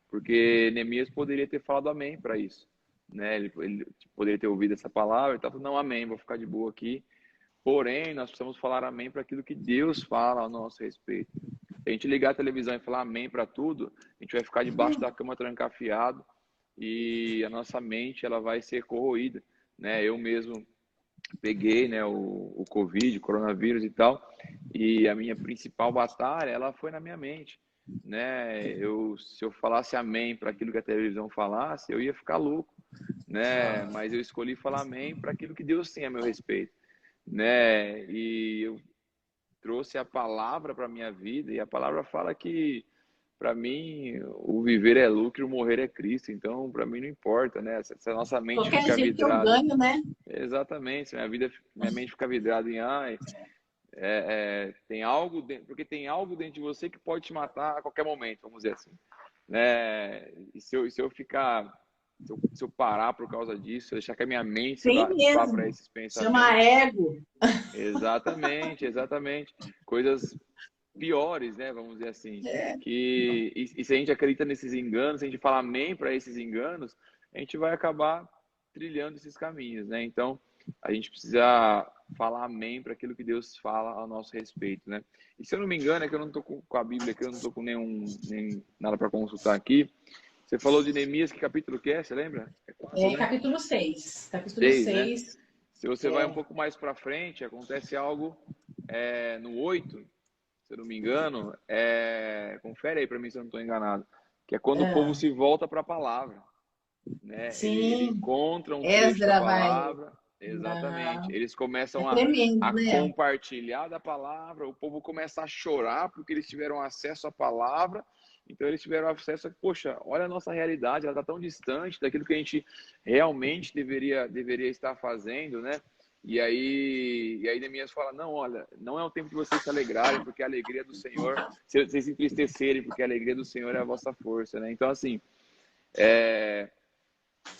Porque Neemias poderia ter falado amém para isso, né? Ele poderia ter ouvido essa palavra e tal, não, amém, vou ficar de boa aqui. Porém, nós precisamos falar amém para aquilo que Deus fala ao nosso respeito. Se a gente ligar a televisão e falar amém para tudo, a gente vai ficar debaixo da cama trancafiado e a nossa mente ela vai ser corroída, né? Eu mesmo peguei, né, o Covid, o coronavírus e tal, e a minha principal batalha, ela foi na minha mente, né? Se eu falasse amém para aquilo que a televisão falasse, eu ia ficar louco, né? Mas eu escolhi falar amém para aquilo que Deus tem a meu respeito, né? E eu trouxe a palavra para minha vida e a palavra fala que para mim o viver é lucro, o morrer é Cristo. Então, para mim não importa, né? Se a nossa mente Qualquer fica jeito que eu vidrada, ganho, né? exatamente, minha mente fica vidrada em tem algo dentro, porque tem algo dentro de você que pode te matar a qualquer momento, vamos dizer assim, né? E se eu ficar, se eu parar por causa disso, deixar que a minha mente Tem vá para mesmo. esses Chama pensamentos, ego. exatamente, exatamente, coisas piores, né? Vamos dizer assim, e se a gente acredita nesses enganos, se a gente fala amém para esses enganos, a gente vai acabar trilhando esses caminhos, né? Então, a gente precisa falar amém para aquilo que Deus fala ao nosso respeito, né? E se eu não me engano, é que eu não estou com a Bíblia aqui, eu não estou com nem nada para consultar aqui. Você falou de Neemias, que capítulo que é? Você lembra? É 4, É né? capítulo 6. Capítulo 6, né? 6. Se você vai um É, pouco mais para frente, acontece algo no 8, se eu não me engano, confere aí para mim se eu não estou enganado, que é quando o povo é. se volta para a palavra, né? Ele Sim, encontra um trecho da Esdra vai. palavra, exatamente. Eles É começam tremendo, a né? compartilhar da palavra, o povo começa a chorar porque eles tiveram acesso à palavra. Então eles tiveram acesso a, poxa, olha a nossa realidade, ela está tão distante daquilo que a gente realmente deveria estar fazendo, né? E aí Neemias fala, não, olha, não é o tempo de vocês se alegrarem, porque a alegria do Senhor, se vocês se entristecerem, porque a alegria do Senhor é a vossa força, né? Então, assim,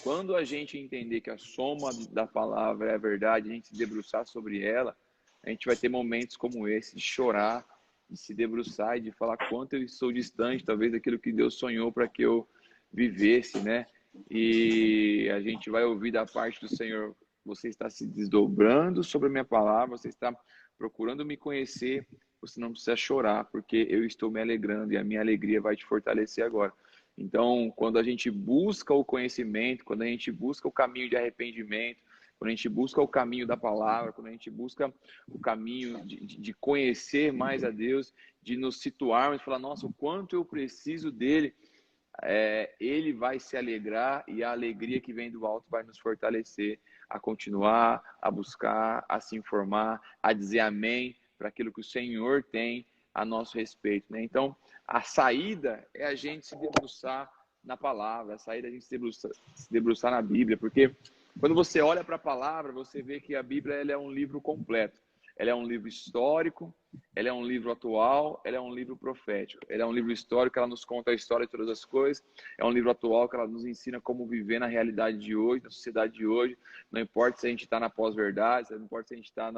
quando a gente entender que a soma da palavra é a verdade, a gente se debruçar sobre ela, a gente vai ter momentos como esse, de chorar, de se debruçar e de falar quanto eu sou distante, talvez, daquilo que Deus sonhou para que eu vivesse, né? E a gente vai ouvir da parte do Senhor, você está se desdobrando sobre a minha palavra, você está procurando me conhecer, você não precisa chorar, porque eu estou me alegrando e a minha alegria vai te fortalecer agora. Então, quando a gente busca o conhecimento, quando a gente busca o caminho de arrependimento, quando a gente busca o caminho da palavra, quando a gente busca o caminho de conhecer mais a Deus, de nos situarmos e falar, nossa, o quanto eu preciso dele, ele vai se alegrar e a alegria que vem do alto vai nos fortalecer. a continuar, a buscar, a se informar, a dizer amém para aquilo que o Senhor tem a nosso respeito, né? Então, a saída é a gente se debruçar na palavra, a saída é a gente se debruçar na Bíblia, porque quando você olha para a palavra, você vê que a Bíblia ela é um livro completo. Ela é um livro histórico, ela é um livro atual, ela é um livro profético. Ela é um livro histórico, ela nos conta a história de todas as coisas. É um livro atual que ela nos ensina como viver na realidade de hoje, na sociedade de hoje. Não importa se a gente está na pós-verdade, não importa se a gente está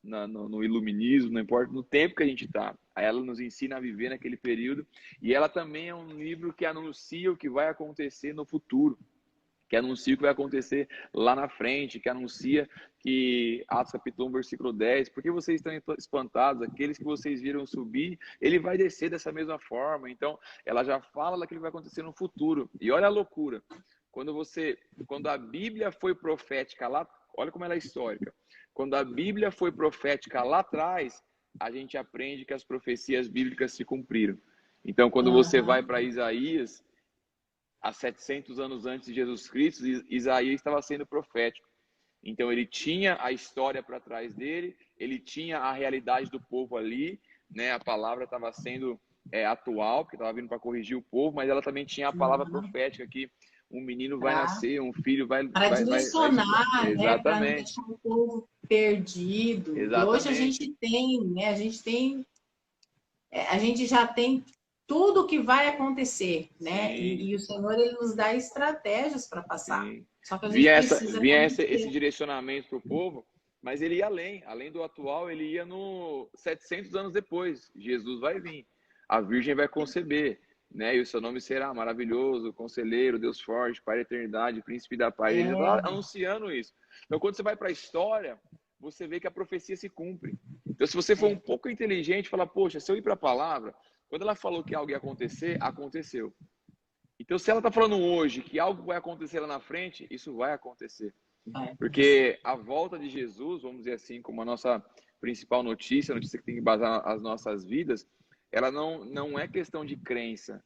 no iluminismo, não importa no tempo que a gente está. Ela nos ensina a viver naquele período. E ela também é um livro que anuncia o que vai acontecer no futuro, que anuncia o que vai acontecer lá na frente, que anuncia que, Atos capítulo 1, versículo 10, porque vocês estão espantados, aqueles que vocês viram subir, ele vai descer dessa mesma forma. Então, ela já fala daquilo que vai acontecer no futuro. E olha a loucura, quando a Bíblia foi profética lá, olha como ela é histórica, quando a Bíblia foi profética lá atrás, a gente aprende que as profecias bíblicas se cumpriram. Então, quando você vai para Isaías, há 700 anos antes de Jesus Cristo, Isaías estava sendo profético. Então, ele tinha a história para trás dele, ele tinha a realidade do povo ali, né? A palavra estava sendo atual, porque estava vindo para corrigir o povo, mas ela também tinha a palavra profética que um menino vai nascer, um filho vai... Para direcionar, né? Para não Exatamente. deixar o povo perdido. Exatamente. E hoje a gente tem, né? A gente já tem tudo o que vai acontecer, né? E o Senhor, ele nos dá estratégias para passar. Sim. Só que a gente precisa vinha esse direcionamento para o povo, mas ele ia além do atual, ele ia no 700 anos depois. Jesus vai vir, a Virgem vai conceber, né? E o seu nome será maravilhoso, conselheiro, Deus forte, Pai da eternidade, príncipe da paz. Ele está anunciando isso. Então, quando você vai para a história, você vê que a profecia se cumpre. Então, se você for um pouco inteligente, fala, poxa, se eu ir para a palavra, quando ela falou que algo ia acontecer, aconteceu. Então, se ela está falando hoje que algo vai acontecer lá na frente, isso vai acontecer. Porque a volta de Jesus, vamos dizer assim, como a nossa principal notícia, a notícia que tem que basar as nossas vidas, ela não é questão de crença,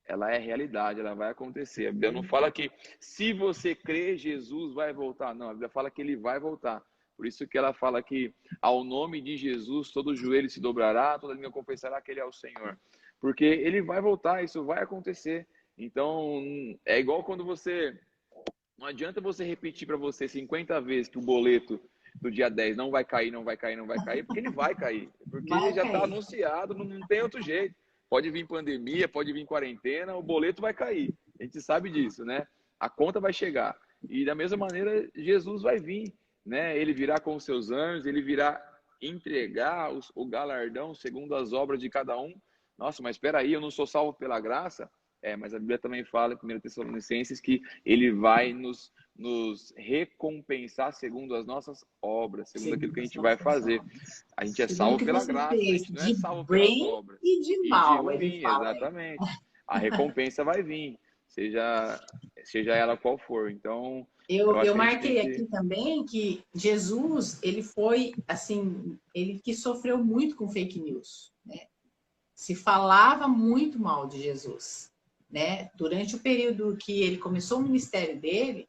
ela é realidade, ela vai acontecer. A Bíblia não fala que se você crer, Jesus vai voltar. Não, a Bíblia fala que ele vai voltar. Por isso que ela fala que ao nome de Jesus todo joelho se dobrará, toda língua confessará que ele é o Senhor. Porque ele vai voltar, isso vai acontecer. Então, é igual quando você... Não adianta você repetir para você 50 vezes que o boleto do dia 10 não vai cair, não vai cair, não vai cair, porque ele vai cair. Porque ele já está anunciado, não tem outro jeito. Pode vir pandemia, pode vir quarentena, o boleto vai cair. A gente sabe disso, né? A conta vai chegar. E da mesma maneira, Jesus vai vir, né? Ele virá com os seus anjos, ele virá entregar o galardão segundo as obras de cada um. Nossa, mas espera aí, eu não sou salvo pela graça? Mas a Bíblia também fala, em 1 Tessalonicenses, que ele vai nos recompensar segundo as nossas obras, segundo aquilo que a gente vai fazer. A gente é salvo pela graça, a gente não é salvo pelas obras. E de mal, ele fala. Exatamente. A recompensa vai vir, seja ela qual for. Então, eu marquei aqui também que Jesus, ele foi, assim, ele que sofreu muito com fake news, né? Se falava muito mal de Jesus, né? Durante o período que ele começou o ministério dele,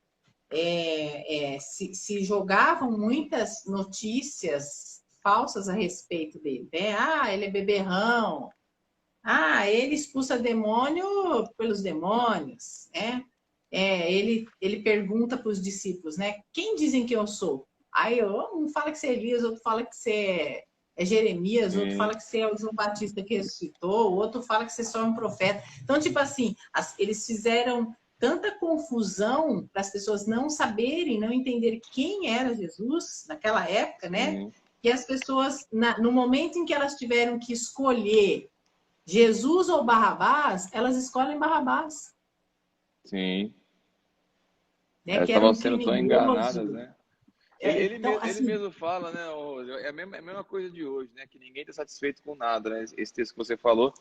se jogavam muitas notícias falsas a respeito dele, né? Ele é beberrão, ele expulsa demônio pelos demônios, né? Ele pergunta para os discípulos, né? Quem dizem que eu sou? Aí um fala que você é Elias, outro fala que você é Jeremias, outro fala que você é o João Batista que ressuscitou, outro fala que você só é um profeta. Então, tipo assim, eles fizeram tanta confusão para as pessoas não saberem, não entenderem quem era Jesus naquela época, né? Que as pessoas, no momento em que elas tiveram que escolher Jesus ou Barrabás, elas escolhem Barrabás. Sim. Né? Elas estavam sendo tão enganadas, né? Ele assim, mesmo fala, né? É a mesma coisa de hoje, né? Que ninguém está satisfeito com nada, né? Esse texto que você falou.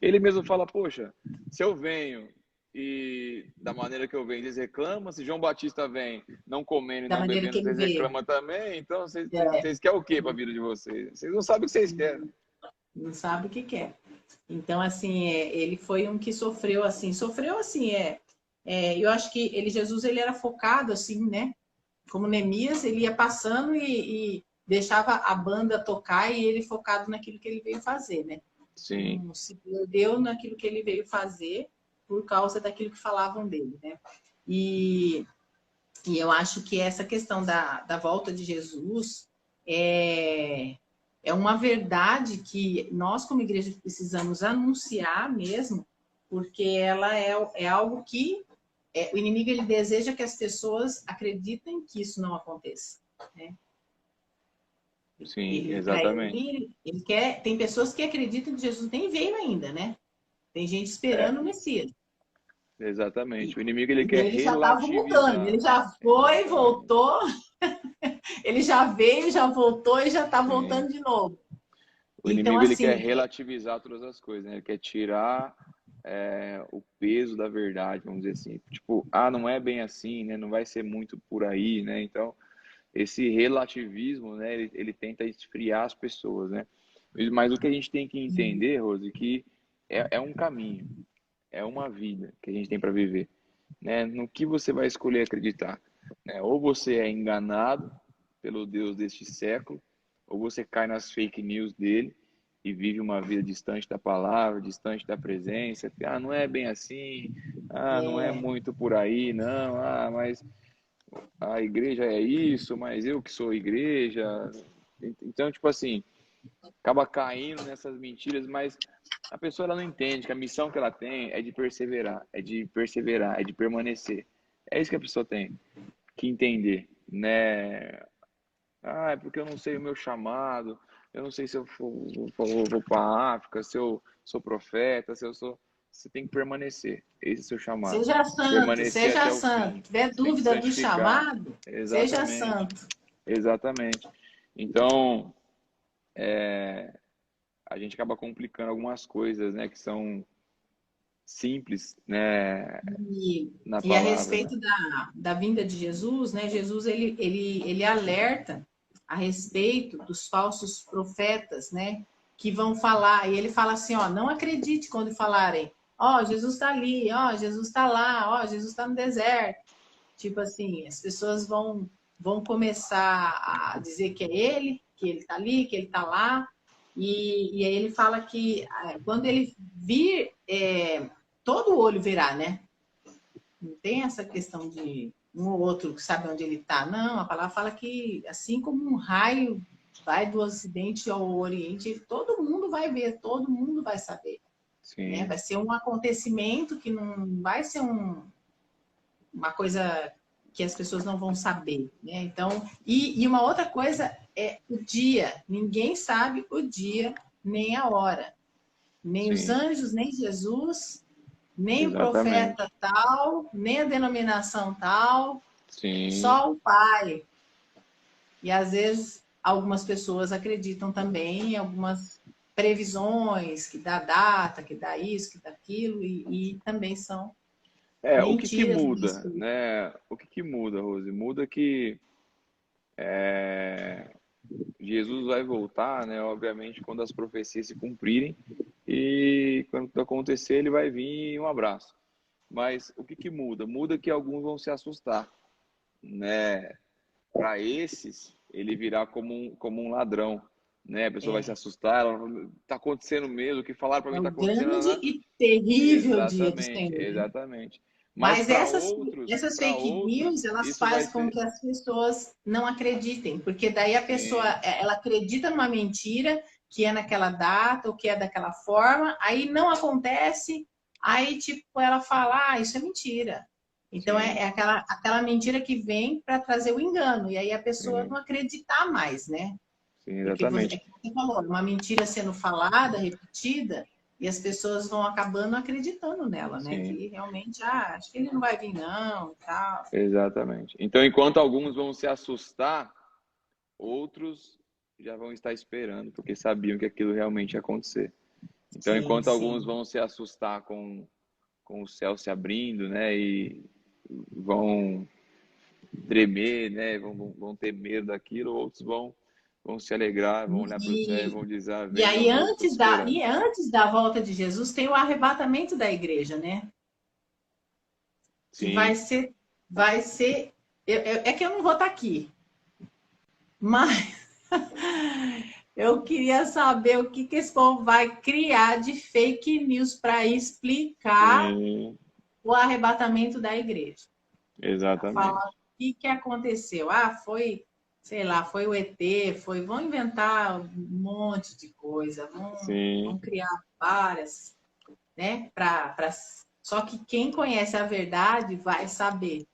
Ele mesmo fala, poxa, se eu venho e da maneira que eu venho, eles reclamam, se João Batista vem não comendo e não bebendo, vocês reclamam também, então vocês querem o quê para a vida de vocês? Vocês não sabem o que vocês querem. Não sabe o que quer. Então, assim, ele foi um que sofreu assim, eu acho que Jesus, ele era focado, assim, né? como Neemias, ele ia passando e deixava a banda tocar e ele focado naquilo que ele veio fazer, né? Sim, Não se perdeu naquilo que ele veio fazer por causa daquilo que falavam dele, né? E, e eu acho que essa questão da volta de Jesus é uma verdade que nós, como igreja, precisamos anunciar mesmo, porque ela é algo que o inimigo ele deseja que as pessoas acreditem que isso não aconteça, né? sim, Ele, para exatamente. ele quer, tem pessoas que acreditam que Jesus nem veio ainda, né? Tem gente É, esperando o Messias. exatamente. O inimigo ele E quer ele já está voltando, ele relativizar. já foi, Exatamente. voltou, ele já veio, já voltou e já está Sim. voltando de novo. O Então, inimigo ele quer assim, relativizar todas as coisas, né? Ele quer tirar o peso da verdade, vamos dizer assim. Tipo, ah, não é bem assim, né? Não vai ser muito por aí, né? Então, esse relativismo, né? Ele tenta esfriar as pessoas, né? Mas o que a gente tem que entender, Rose, que é um caminho, é uma vida que a gente tem para viver, né? No que você vai escolher acreditar, né? Ou você é enganado pelo Deus deste século, ou você cai nas fake news dele e vive uma vida distante da palavra, distante da presença. Ah, não é bem assim. Ah, não é é, muito por aí, não. Ah, mas a igreja é isso, mas eu que sou igreja. Então, tipo assim, acaba caindo nessas mentiras, mas a pessoa ela não entende que a missão que ela tem é de perseverar, é de permanecer. É isso que a pessoa tem que entender, né? Ah, é porque eu não sei o meu chamado, eu não sei se eu vou para a África, se eu sou profeta, se eu sou. Você tem que permanecer. Esse é o seu chamado. seja santo, Permanecer seja até o santo. fim. Se tiver Você tem que dúvida do santificar. chamado, seja Exatamente. santo. Exatamente. Então, a gente acaba complicando algumas coisas, né, que são simples, né, na E a palavra, né? respeito da vinda de Jesus, né? Jesus ele alerta a respeito dos falsos profetas, né? Que vão falar, e ele fala assim: ó, não acredite quando falarem, ó, Jesus está ali, ó, Jesus está lá, ó, Jesus está no deserto. Tipo assim, as pessoas vão começar a dizer que é ele, que ele está ali, que ele está lá, e aí ele fala que quando ele vir, todo o olho verá, né? Não tem essa questão de um ou outro que sabe onde ele está. Não, a palavra fala que assim como um raio vai do Ocidente ao Oriente, todo mundo vai ver, todo mundo vai saber. Né? Sim. Vai ser um acontecimento que não vai ser uma coisa que as pessoas não vão saber. Né? Então, e uma outra coisa é o dia. Ninguém sabe o dia nem a hora. Nem os Sim, anjos, nem Jesus, nem o exatamente. profeta tal, nem a denominação tal, Sim, só o Pai. E às vezes algumas pessoas acreditam também em algumas previsões que dá data, que dá isso, que dá aquilo, e também são o que que mentiras a muda, respeito. né? O que que muda, Rose? Muda que Jesus vai voltar, né? Obviamente, quando as profecias se cumprirem e quando acontecer, ele vai vir em um abraço. Mas o que que muda? Muda que alguns vão se assustar, né? Para esses, ele virá como um ladrão, né? A pessoa vai se É, assustar, ela tá acontecendo mesmo, o que falaram para mim é o tá acontecendo, grande e terrível dia do exatamente, Senhor, né? exatamente. Mas Mas essas para fake news, outros, elas isso vai fazem com ser, que as pessoas não acreditem, porque daí a pessoa, sim, ela acredita numa mentira que é naquela data ou que é daquela forma, aí não acontece, aí tipo ela fala, isso é mentira. Então sim, é aquela mentira que vem para trazer o engano, e aí a pessoa sim, não acreditar mais, né? sim, Porque é exatamente. que você falou, uma mentira sendo falada, repetida, e as pessoas vão acabando acreditando nela, né? Sim, Que realmente, acho que ele não vai vir, não, e tal. exatamente. Então, enquanto alguns vão se assustar, outros já vão estar esperando, porque sabiam que aquilo realmente ia acontecer. Então, Sim, enquanto alguns sim. vão se assustar com o céu se abrindo, né, e vão tremer, né, vão ter medo daquilo, outros vão se alegrar, vão olhar para o céu e E, vão dizer, ah, e vem meu aí, noivo, estou te esperando. antes da volta de Jesus, tem o arrebatamento da igreja, né? Que Sim, vai ser É que eu não vou estar aqui, mas eu queria saber o que esse povo vai criar de fake news para explicar Sim, o arrebatamento da igreja. Para falar o exatamente. que aconteceu. Ah, foi, sei lá, foi o ET, foi. Vão inventar um monte de coisa, vão Sim, criar várias, né? Só que quem conhece a verdade vai saber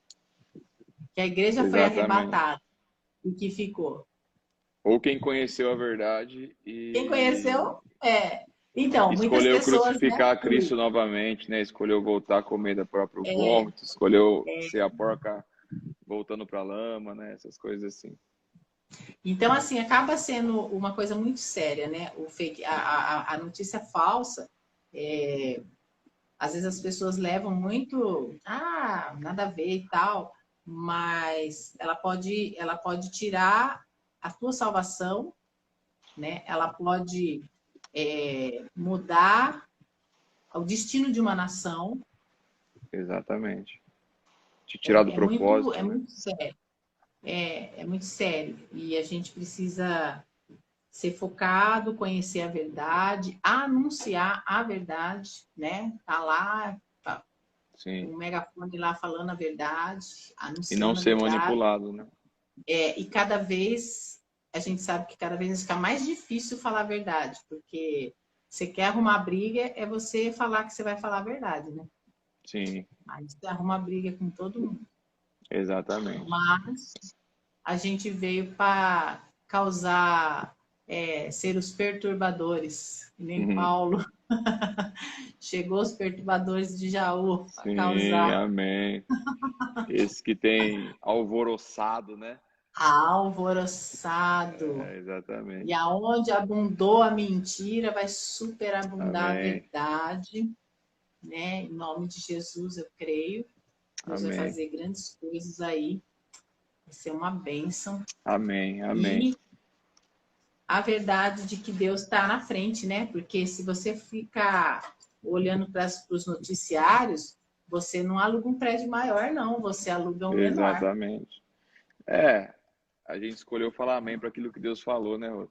que a igreja foi exatamente. arrebatada e que ficou. Ou quem conheceu a verdade Quem e conheceu, é. Então, muitas escolheu pessoas, né? crucificar Cristo novamente, né? Escolheu voltar a comer da próprio vômito, escolheu ser a porca voltando para a lama, né? Essas coisas assim. Então, assim, acaba sendo uma coisa muito séria, né? O fake, a notícia falsa, é, às vezes as pessoas levam muito, nada a ver e tal, mas ela pode tirar a tua salvação, né? Ela pode mudar o destino de uma nação. Exatamente. Te tirar do É propósito, né? muito sério. É muito sério. E a gente precisa ser focado, conhecer a verdade, anunciar a verdade, né? Tá lá, tá, com Sim. o megafone lá falando a verdade, E não anunciando a ser verdade. manipulado, né? E cada vez, a gente sabe que cada vez fica mais difícil falar a verdade, porque você quer arrumar briga, é você falar que você vai falar a verdade, né? Sim, Aí você arruma briga com todo mundo. exatamente. Mas a gente veio para causar, ser os perturbadores, que nem Uhum. Paulo. Chegou os perturbadores de Jaú para Sim, causar amém. Esse que tem alvoroçado, né? alvoroçado. É, E exatamente. aonde abundou a mentira, vai superabundar a Amém, verdade, né? Em nome de Jesus, eu creio. Deus vai amém, fazer grandes coisas aí. Vai ser uma bênção. amém, amém. E a verdade de que Deus está na frente, né? Porque se você ficar olhando para os noticiários, você não aluga um prédio maior, não. Você aluga um menor. Exatamente. É, a gente escolheu falar amém para aquilo que Deus falou, né, Rô?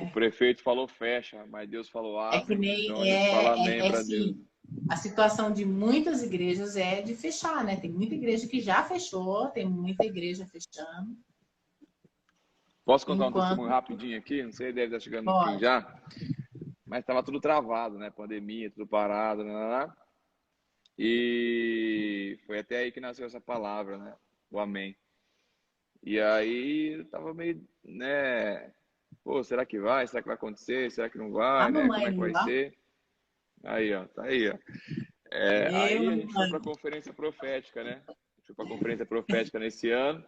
O prefeito falou fecha, mas Deus falou É que abre, nem então a gente fala amém para Deus. assim, a situação de muitas igrejas é de fechar, né? Tem muita igreja que já fechou, tem muita igreja fechando, Posso contar um testemunho enquanto rapidinho aqui? Não sei, deve estar chegando no fim pode. já, mas estava tudo travado, né? Pandemia, tudo parado, né? E foi até aí que nasceu essa palavra, né? O amém. E aí eu tava meio, né? Pô, será que vai? Será que vai acontecer? Será que não A vai, né? Como mamãe é que não vai dá? ser? Aí, ó, tá aí, ó. É, Eu, aí a gente foi para a mamãe. conferência profética, né? A gente foi para a conferência profética nesse ano.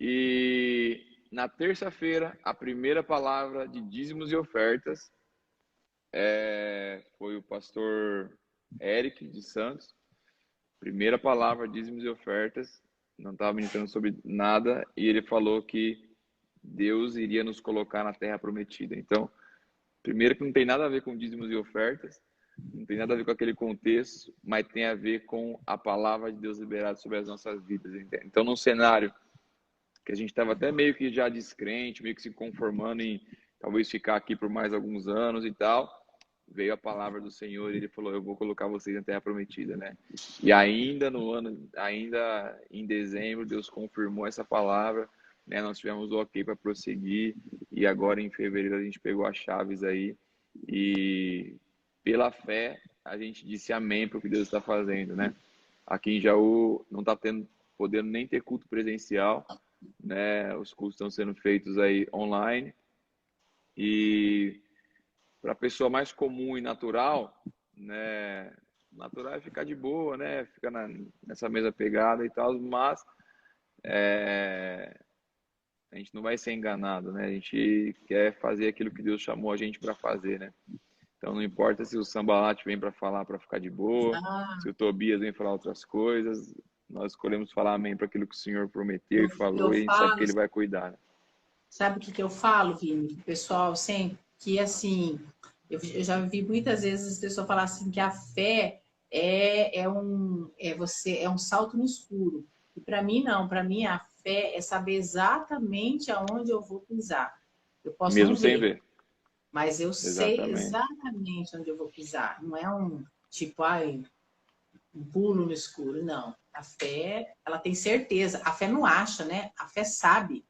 E na terça-feira, a primeira palavra de dízimos e ofertas foi o pastor Eric de Santos. Primeira palavra, dízimos e ofertas. Não estava ministrando sobre nada. E ele falou que Deus iria nos colocar na terra prometida. Então, primeiro que não tem nada a ver com dízimos e ofertas, não tem nada a ver com aquele contexto, mas tem a ver com a palavra de Deus liberada sobre as nossas vidas. Entende? Então, num cenário que a gente estava até meio que já descrente, meio que se conformando em talvez ficar aqui por mais alguns anos e tal, veio a palavra do Senhor e ele falou: eu vou colocar vocês na terra prometida, né? E ainda no ano, ainda em dezembro, Deus confirmou essa palavra, né? Nós tivemos o ok para prosseguir e agora em fevereiro a gente pegou as chaves aí e pela fé a gente disse amém para o que Deus está fazendo, né? Aqui em Jaú não está podendo nem ter culto presencial, né? Os cultos estão sendo feitos aí online e para a pessoa mais comum e natural, né? Natural é ficar de boa, né? Ficar nessa mesma pegada e tal, mas a gente não vai ser enganado, né? A gente quer fazer aquilo que Deus chamou a gente para fazer, né? Então não importa se o Sambalat vem para falar para ficar de boa, Ah, se o Tobias vem falar outras coisas, nós escolhemos falar amém para aquilo que o Senhor prometeu e eu falou e a gente sabe que falo, Ele vai cuidar, né? sabe o que eu falo, Vini? O pessoal sempre, que assim, eu já vi muitas vezes as pessoas falar assim que a fé é um salto no escuro. E para mim, não. Para mim, a fé é saber exatamente aonde eu vou pisar. Eu posso não Mesmo sem ver, ver. mas eu sei Exatamente. exatamente onde eu vou pisar. Não é um tipo, ai, um pulo no escuro. Não. A fé, ela tem certeza. A fé não acha, né? A fé sabe.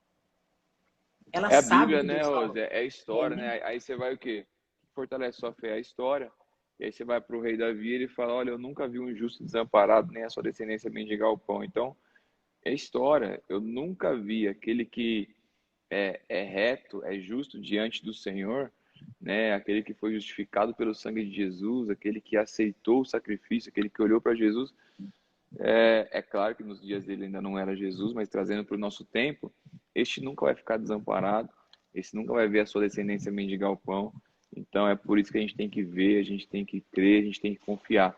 Ela É a sabe o Bíblia, que né, Deus Rose? falou. É a É, história, né? né? Aí você vai o quê? O que fortalece sua fé? É a história. E aí você vai para o rei Davi e ele fala: Olha, eu nunca vi um justo desamparado, nem a sua descendência mendigar o pão. Então, é história. Eu nunca vi aquele que é reto, é justo diante do Senhor, né? Aquele que foi justificado pelo sangue de Jesus, aquele que aceitou o sacrifício, aquele que olhou para Jesus. É claro que nos dias dele ainda não era Jesus, mas trazendo para o nosso tempo, este nunca vai ficar desamparado, este nunca vai ver a sua descendência mendigar o pão. Então é por isso que a gente tem que ver, a gente tem que crer, a gente tem que confiar.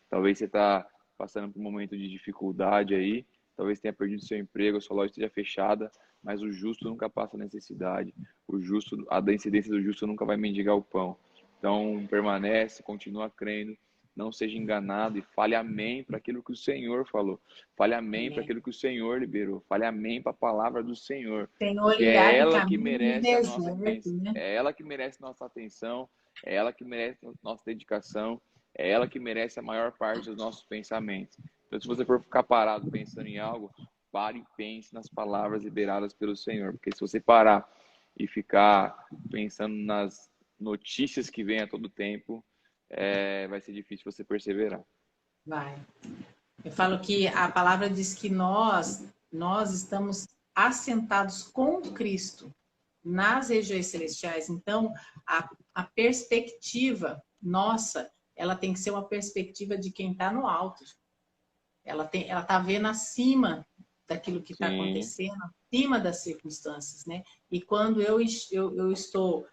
Talvez você está passando por um momento de dificuldade aí, talvez tenha perdido seu emprego, a sua loja esteja fechada, mas o justo nunca passa necessidade. O justo, a descendência do justo nunca vai mendigar o pão. Então permanece, continua crendo, não seja enganado e fale amém para aquilo que o Senhor falou. Fale amém para Amém. aquilo que o Senhor liberou. Fale amém para a palavra do Senhor, Senhor, porque ele é abre ela que caminho no merece a nossa deserto, né? é ela que merece nossa atenção, é ela que merece nossa dedicação, é ela que merece a maior parte dos nossos pensamentos. Então, se você for ficar parado pensando em algo, pare e pense nas palavras liberadas pelo Senhor, porque se você parar e ficar pensando nas notícias que vêm a todo tempo, vai ser difícil você perseverar. Vai. Eu falo que a palavra diz que nós estamos assentados com Cristo nas regiões celestiais. Então, a perspectiva nossa, ela tem que ser uma perspectiva de quem está no alto. Ela está vendo acima daquilo que está Sim, acontecendo, acima das circunstâncias, né? E quando eu estou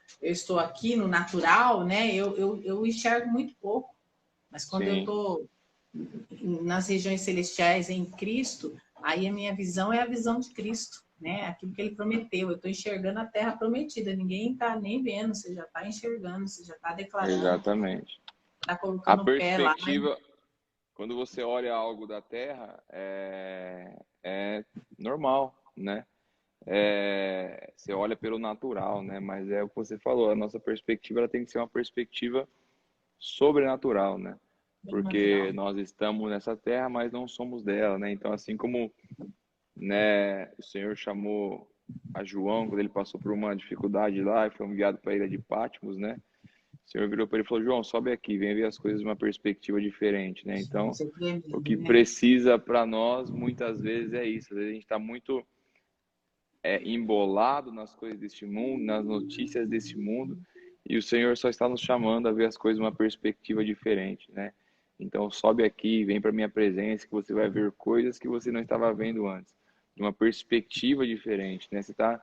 aqui no natural, né? Eu enxergo muito pouco, mas quando eu sim, estou nas regiões celestiais em Cristo, aí a minha visão é a visão de Cristo, né? Aquilo que ele prometeu. Eu estou enxergando a terra prometida. Ninguém está nem vendo, você já está enxergando, você já está declarando, exatamente. está A colocando o pé lá. perspectiva, quando você olha algo da Terra, é normal, né? Você olha pelo natural, né? Mas é o que você falou, a nossa perspectiva ela tem que ser uma perspectiva sobrenatural, né? Porque Natural. nós estamos nessa terra, mas não somos dela, né? Então, assim como, né, o Senhor chamou a João quando ele passou por uma dificuldade lá e foi enviado para a ilha de Patmos, né? O Senhor virou para ele e falou: João, sobe aqui, vem ver as coisas de uma perspectiva diferente, né? Então, Você o tremendo, que né? precisa para nós muitas vezes é isso. Às vezes a gente está muito embolado nas coisas deste mundo, nas notícias deste mundo, e o Senhor só está nos chamando a ver as coisas de uma perspectiva diferente, né? Então sobe aqui, vem para minha presença, que você vai ver coisas que você não estava vendo antes, de uma perspectiva diferente, né? Você está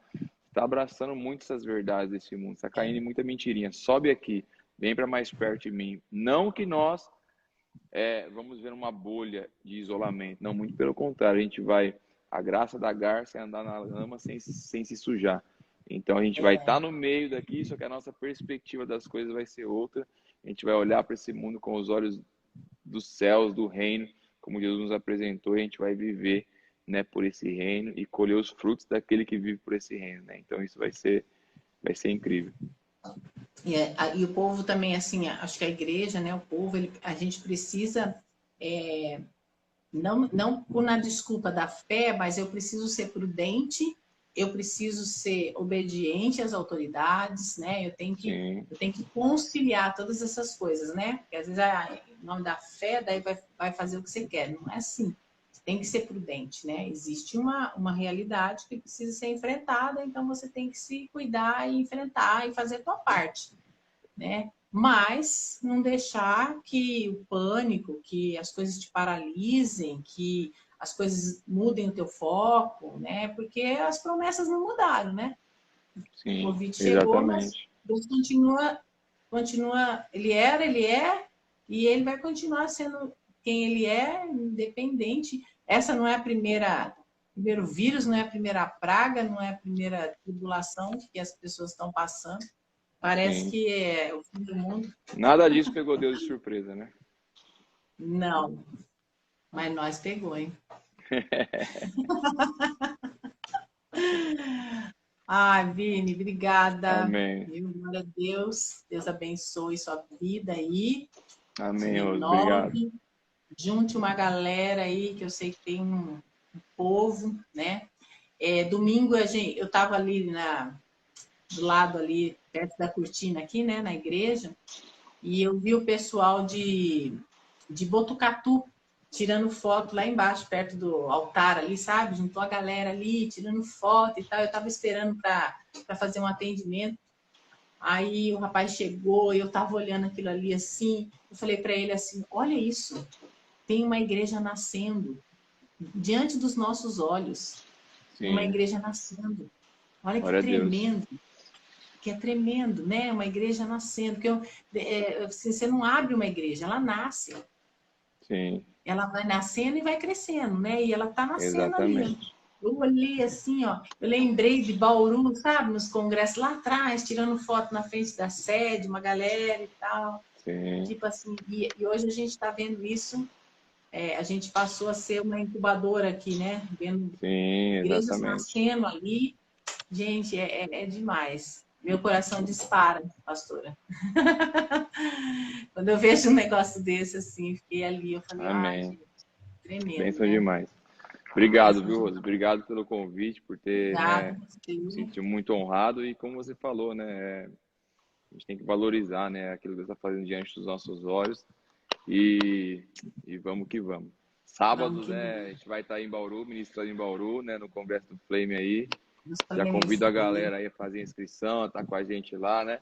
abraçando muito essas verdades desse mundo, está caindo em muita mentirinha. Sobe aqui, vem para mais perto de mim. Não que nós vamos ver uma bolha de isolamento. Não, muito pelo contrário, a gente vai. A graça da garça é andar na lama sem se sujar. Então a gente vai estar no meio daqui, só que a nossa perspectiva das coisas vai ser outra. A gente vai olhar para esse mundo com os olhos dos céus, do reino, como Jesus nos apresentou, e a gente vai viver, né, por esse reino e colher os frutos daquele que vive por esse reino, né? Então isso vai ser incrível. E o povo também, assim, acho que a igreja, né, o povo, a gente precisa, não por na desculpa da fé, mas eu preciso ser prudente, eu preciso ser obediente às autoridades, né? Sim, Eu tenho que conciliar todas essas coisas, né? Porque às vezes, em nome da fé, daí vai fazer o que você quer. Não é assim. Você tem que ser prudente, né? Existe uma realidade que precisa ser enfrentada, então você tem que se cuidar e enfrentar e fazer a tua parte, né? Mas não deixar que o pânico, que as coisas te paralisem, que as coisas mudem o teu foco, né? Porque as promessas não mudaram, né? O sim, Covid chegou, mas exatamente. Deus continua, ele é, e ele vai continuar sendo quem ele é, independente. Essa não é a primeiro vírus, não é a primeira praga, não é a primeira tribulação que as pessoas estão passando. Parece Sim. que é o fim do mundo. Nada disso pegou Deus de surpresa, né? Não, mas nós pegou, hein? Ai, Vini, obrigada. Amém. Viu? Glória a Deus. Deus abençoe sua vida aí. Te Amém, Rose. Obrigado. renove. Junte uma galera aí, que eu sei que tem um povo, né? Domingo eu estava ali do lado ali, perto da cortina aqui, né? Na igreja. E eu vi o pessoal de Botucatu tirando foto lá embaixo, perto do altar ali, sabe? Juntou a galera ali, tirando foto e tal. Eu estava esperando para fazer um atendimento. Aí o rapaz chegou e eu estava olhando aquilo ali assim. Eu falei para ele assim, olha isso, tem uma igreja nascendo diante dos nossos olhos. Sim. Uma igreja nascendo. Olha que Glória a Deus. tremendo. Que é tremendo, né? Uma igreja nascendo. Porque você não abre uma igreja, ela nasce. Sim. Ela vai nascendo e vai crescendo, né? E ela tá nascendo ali. Exatamente. Eu olhei assim, ó. Eu lembrei de Bauru, sabe? Nos congressos lá atrás, tirando foto na frente da sede, uma galera e tal. Sim. Tipo assim, e hoje a gente está vendo isso. A gente passou a ser uma incubadora aqui, né? Vendo igrejas nascendo ali. Gente, é demais. Meu coração dispara, pastora. Quando eu vejo um negócio desse, assim, fiquei ali, eu falei, ai, gente, tremendo. Bênção, né? Demais. Bênção Obrigado, viu, demais. Rose? Obrigado pelo convite, por ter, né, me sentido muito honrado. E como você falou, né, a gente tem que valorizar, né, aquilo que Deus está fazendo diante dos nossos olhos. E vamos que vamos. Sábado, né, a gente vai estar em Bauru, ministrando em Bauru, né, no Congresso do Flame aí. Já convido a galera aí a fazer a inscrição, a estar com a gente lá, né?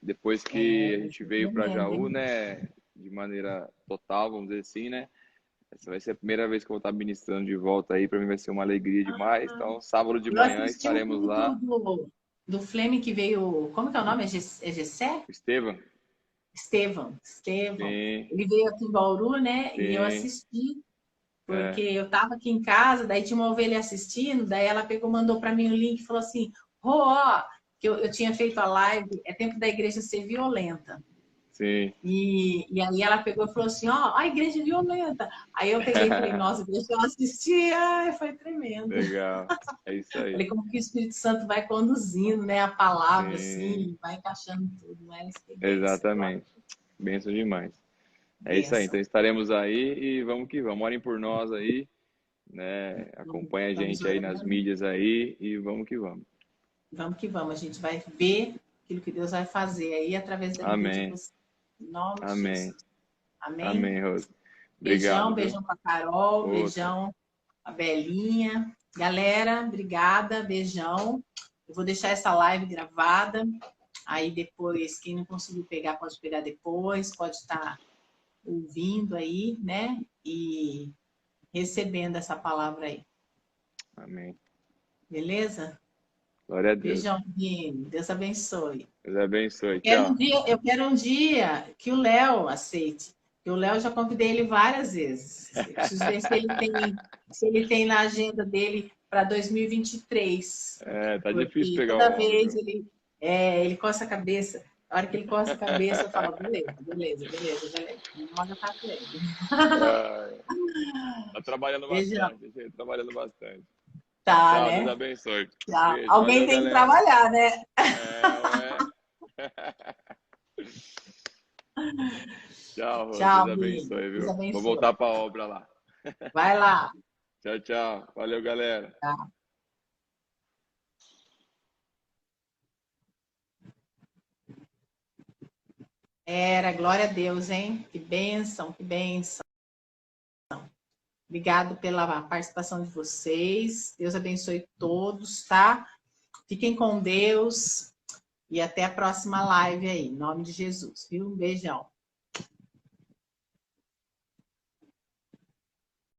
Depois que a gente veio para Jaú, né, de maneira total, vamos dizer assim, né? Essa vai ser a primeira vez que eu vou estar ministrando de volta aí, para mim vai ser uma alegria demais. Então, sábado de manhã estaremos lá. Do Flame que veio, como que é o nome? É Gessé? Estevão. Sim. Ele veio aqui em Bauru, né? Sim. E eu assisti, porque eu tava aqui em casa, daí tinha uma ovelha assistindo, daí ela pegou, mandou para mim o link e falou assim, que eu tinha feito a live, é tempo da igreja ser violenta. Sim. E aí ela pegou e falou assim, a igreja é violenta. Aí eu peguei e falei, nossa, deixa eu assistir. Ai, foi tremendo. Legal, é isso aí. Falei, como que o Espírito Santo vai conduzindo, né, a palavra, assim, vai encaixando tudo, mas exatamente. Bênção demais. É isso aí, então estaremos aí e vamos que vamos. Orem por nós aí, né? Acompanha a gente aí nas mídias aí e vamos que vamos. Vamos que vamos, a gente vai ver aquilo que Deus vai fazer aí através da vida de vocês. Em nome de Jesus. Amém. Amém, Rose. Obrigado. Beijão pra Carol, beijão pra Belinha. Galera, obrigada, beijão. Eu vou deixar essa live gravada. Aí depois, quem não conseguiu pegar, pode pegar depois, pode estar ouvindo aí, né? E recebendo essa palavra aí. Amém. Beleza? Glória a Deus. Beijão, Vini. Deus abençoe. Deus abençoe. Tchau. Eu quero um dia que o Léo aceite. Porque o Léo já convidei ele várias vezes. Eu preciso ver se ele tem na agenda dele para 2023. Tá difícil pegar toda vez ele coça a cabeça. A hora que ele coça a cabeça, eu falo, beleza. Manda pra ele. Tá trabalhando bastante. Tá, tchau, né? Deus abençoe. Tchau. Beijo, alguém tem que trabalhar, né? Tchau, Rose. Tchau, Deus abençoe, viu? Deus abençoe. Vou voltar para a obra lá. Vai lá. Tchau. Valeu, galera. Tchau. Glória a Deus, hein? Que bênção, que bênção. Obrigado pela participação de vocês. Deus abençoe todos, tá? Fiquem com Deus e até a próxima live aí, em nome de Jesus, viu? Um beijão.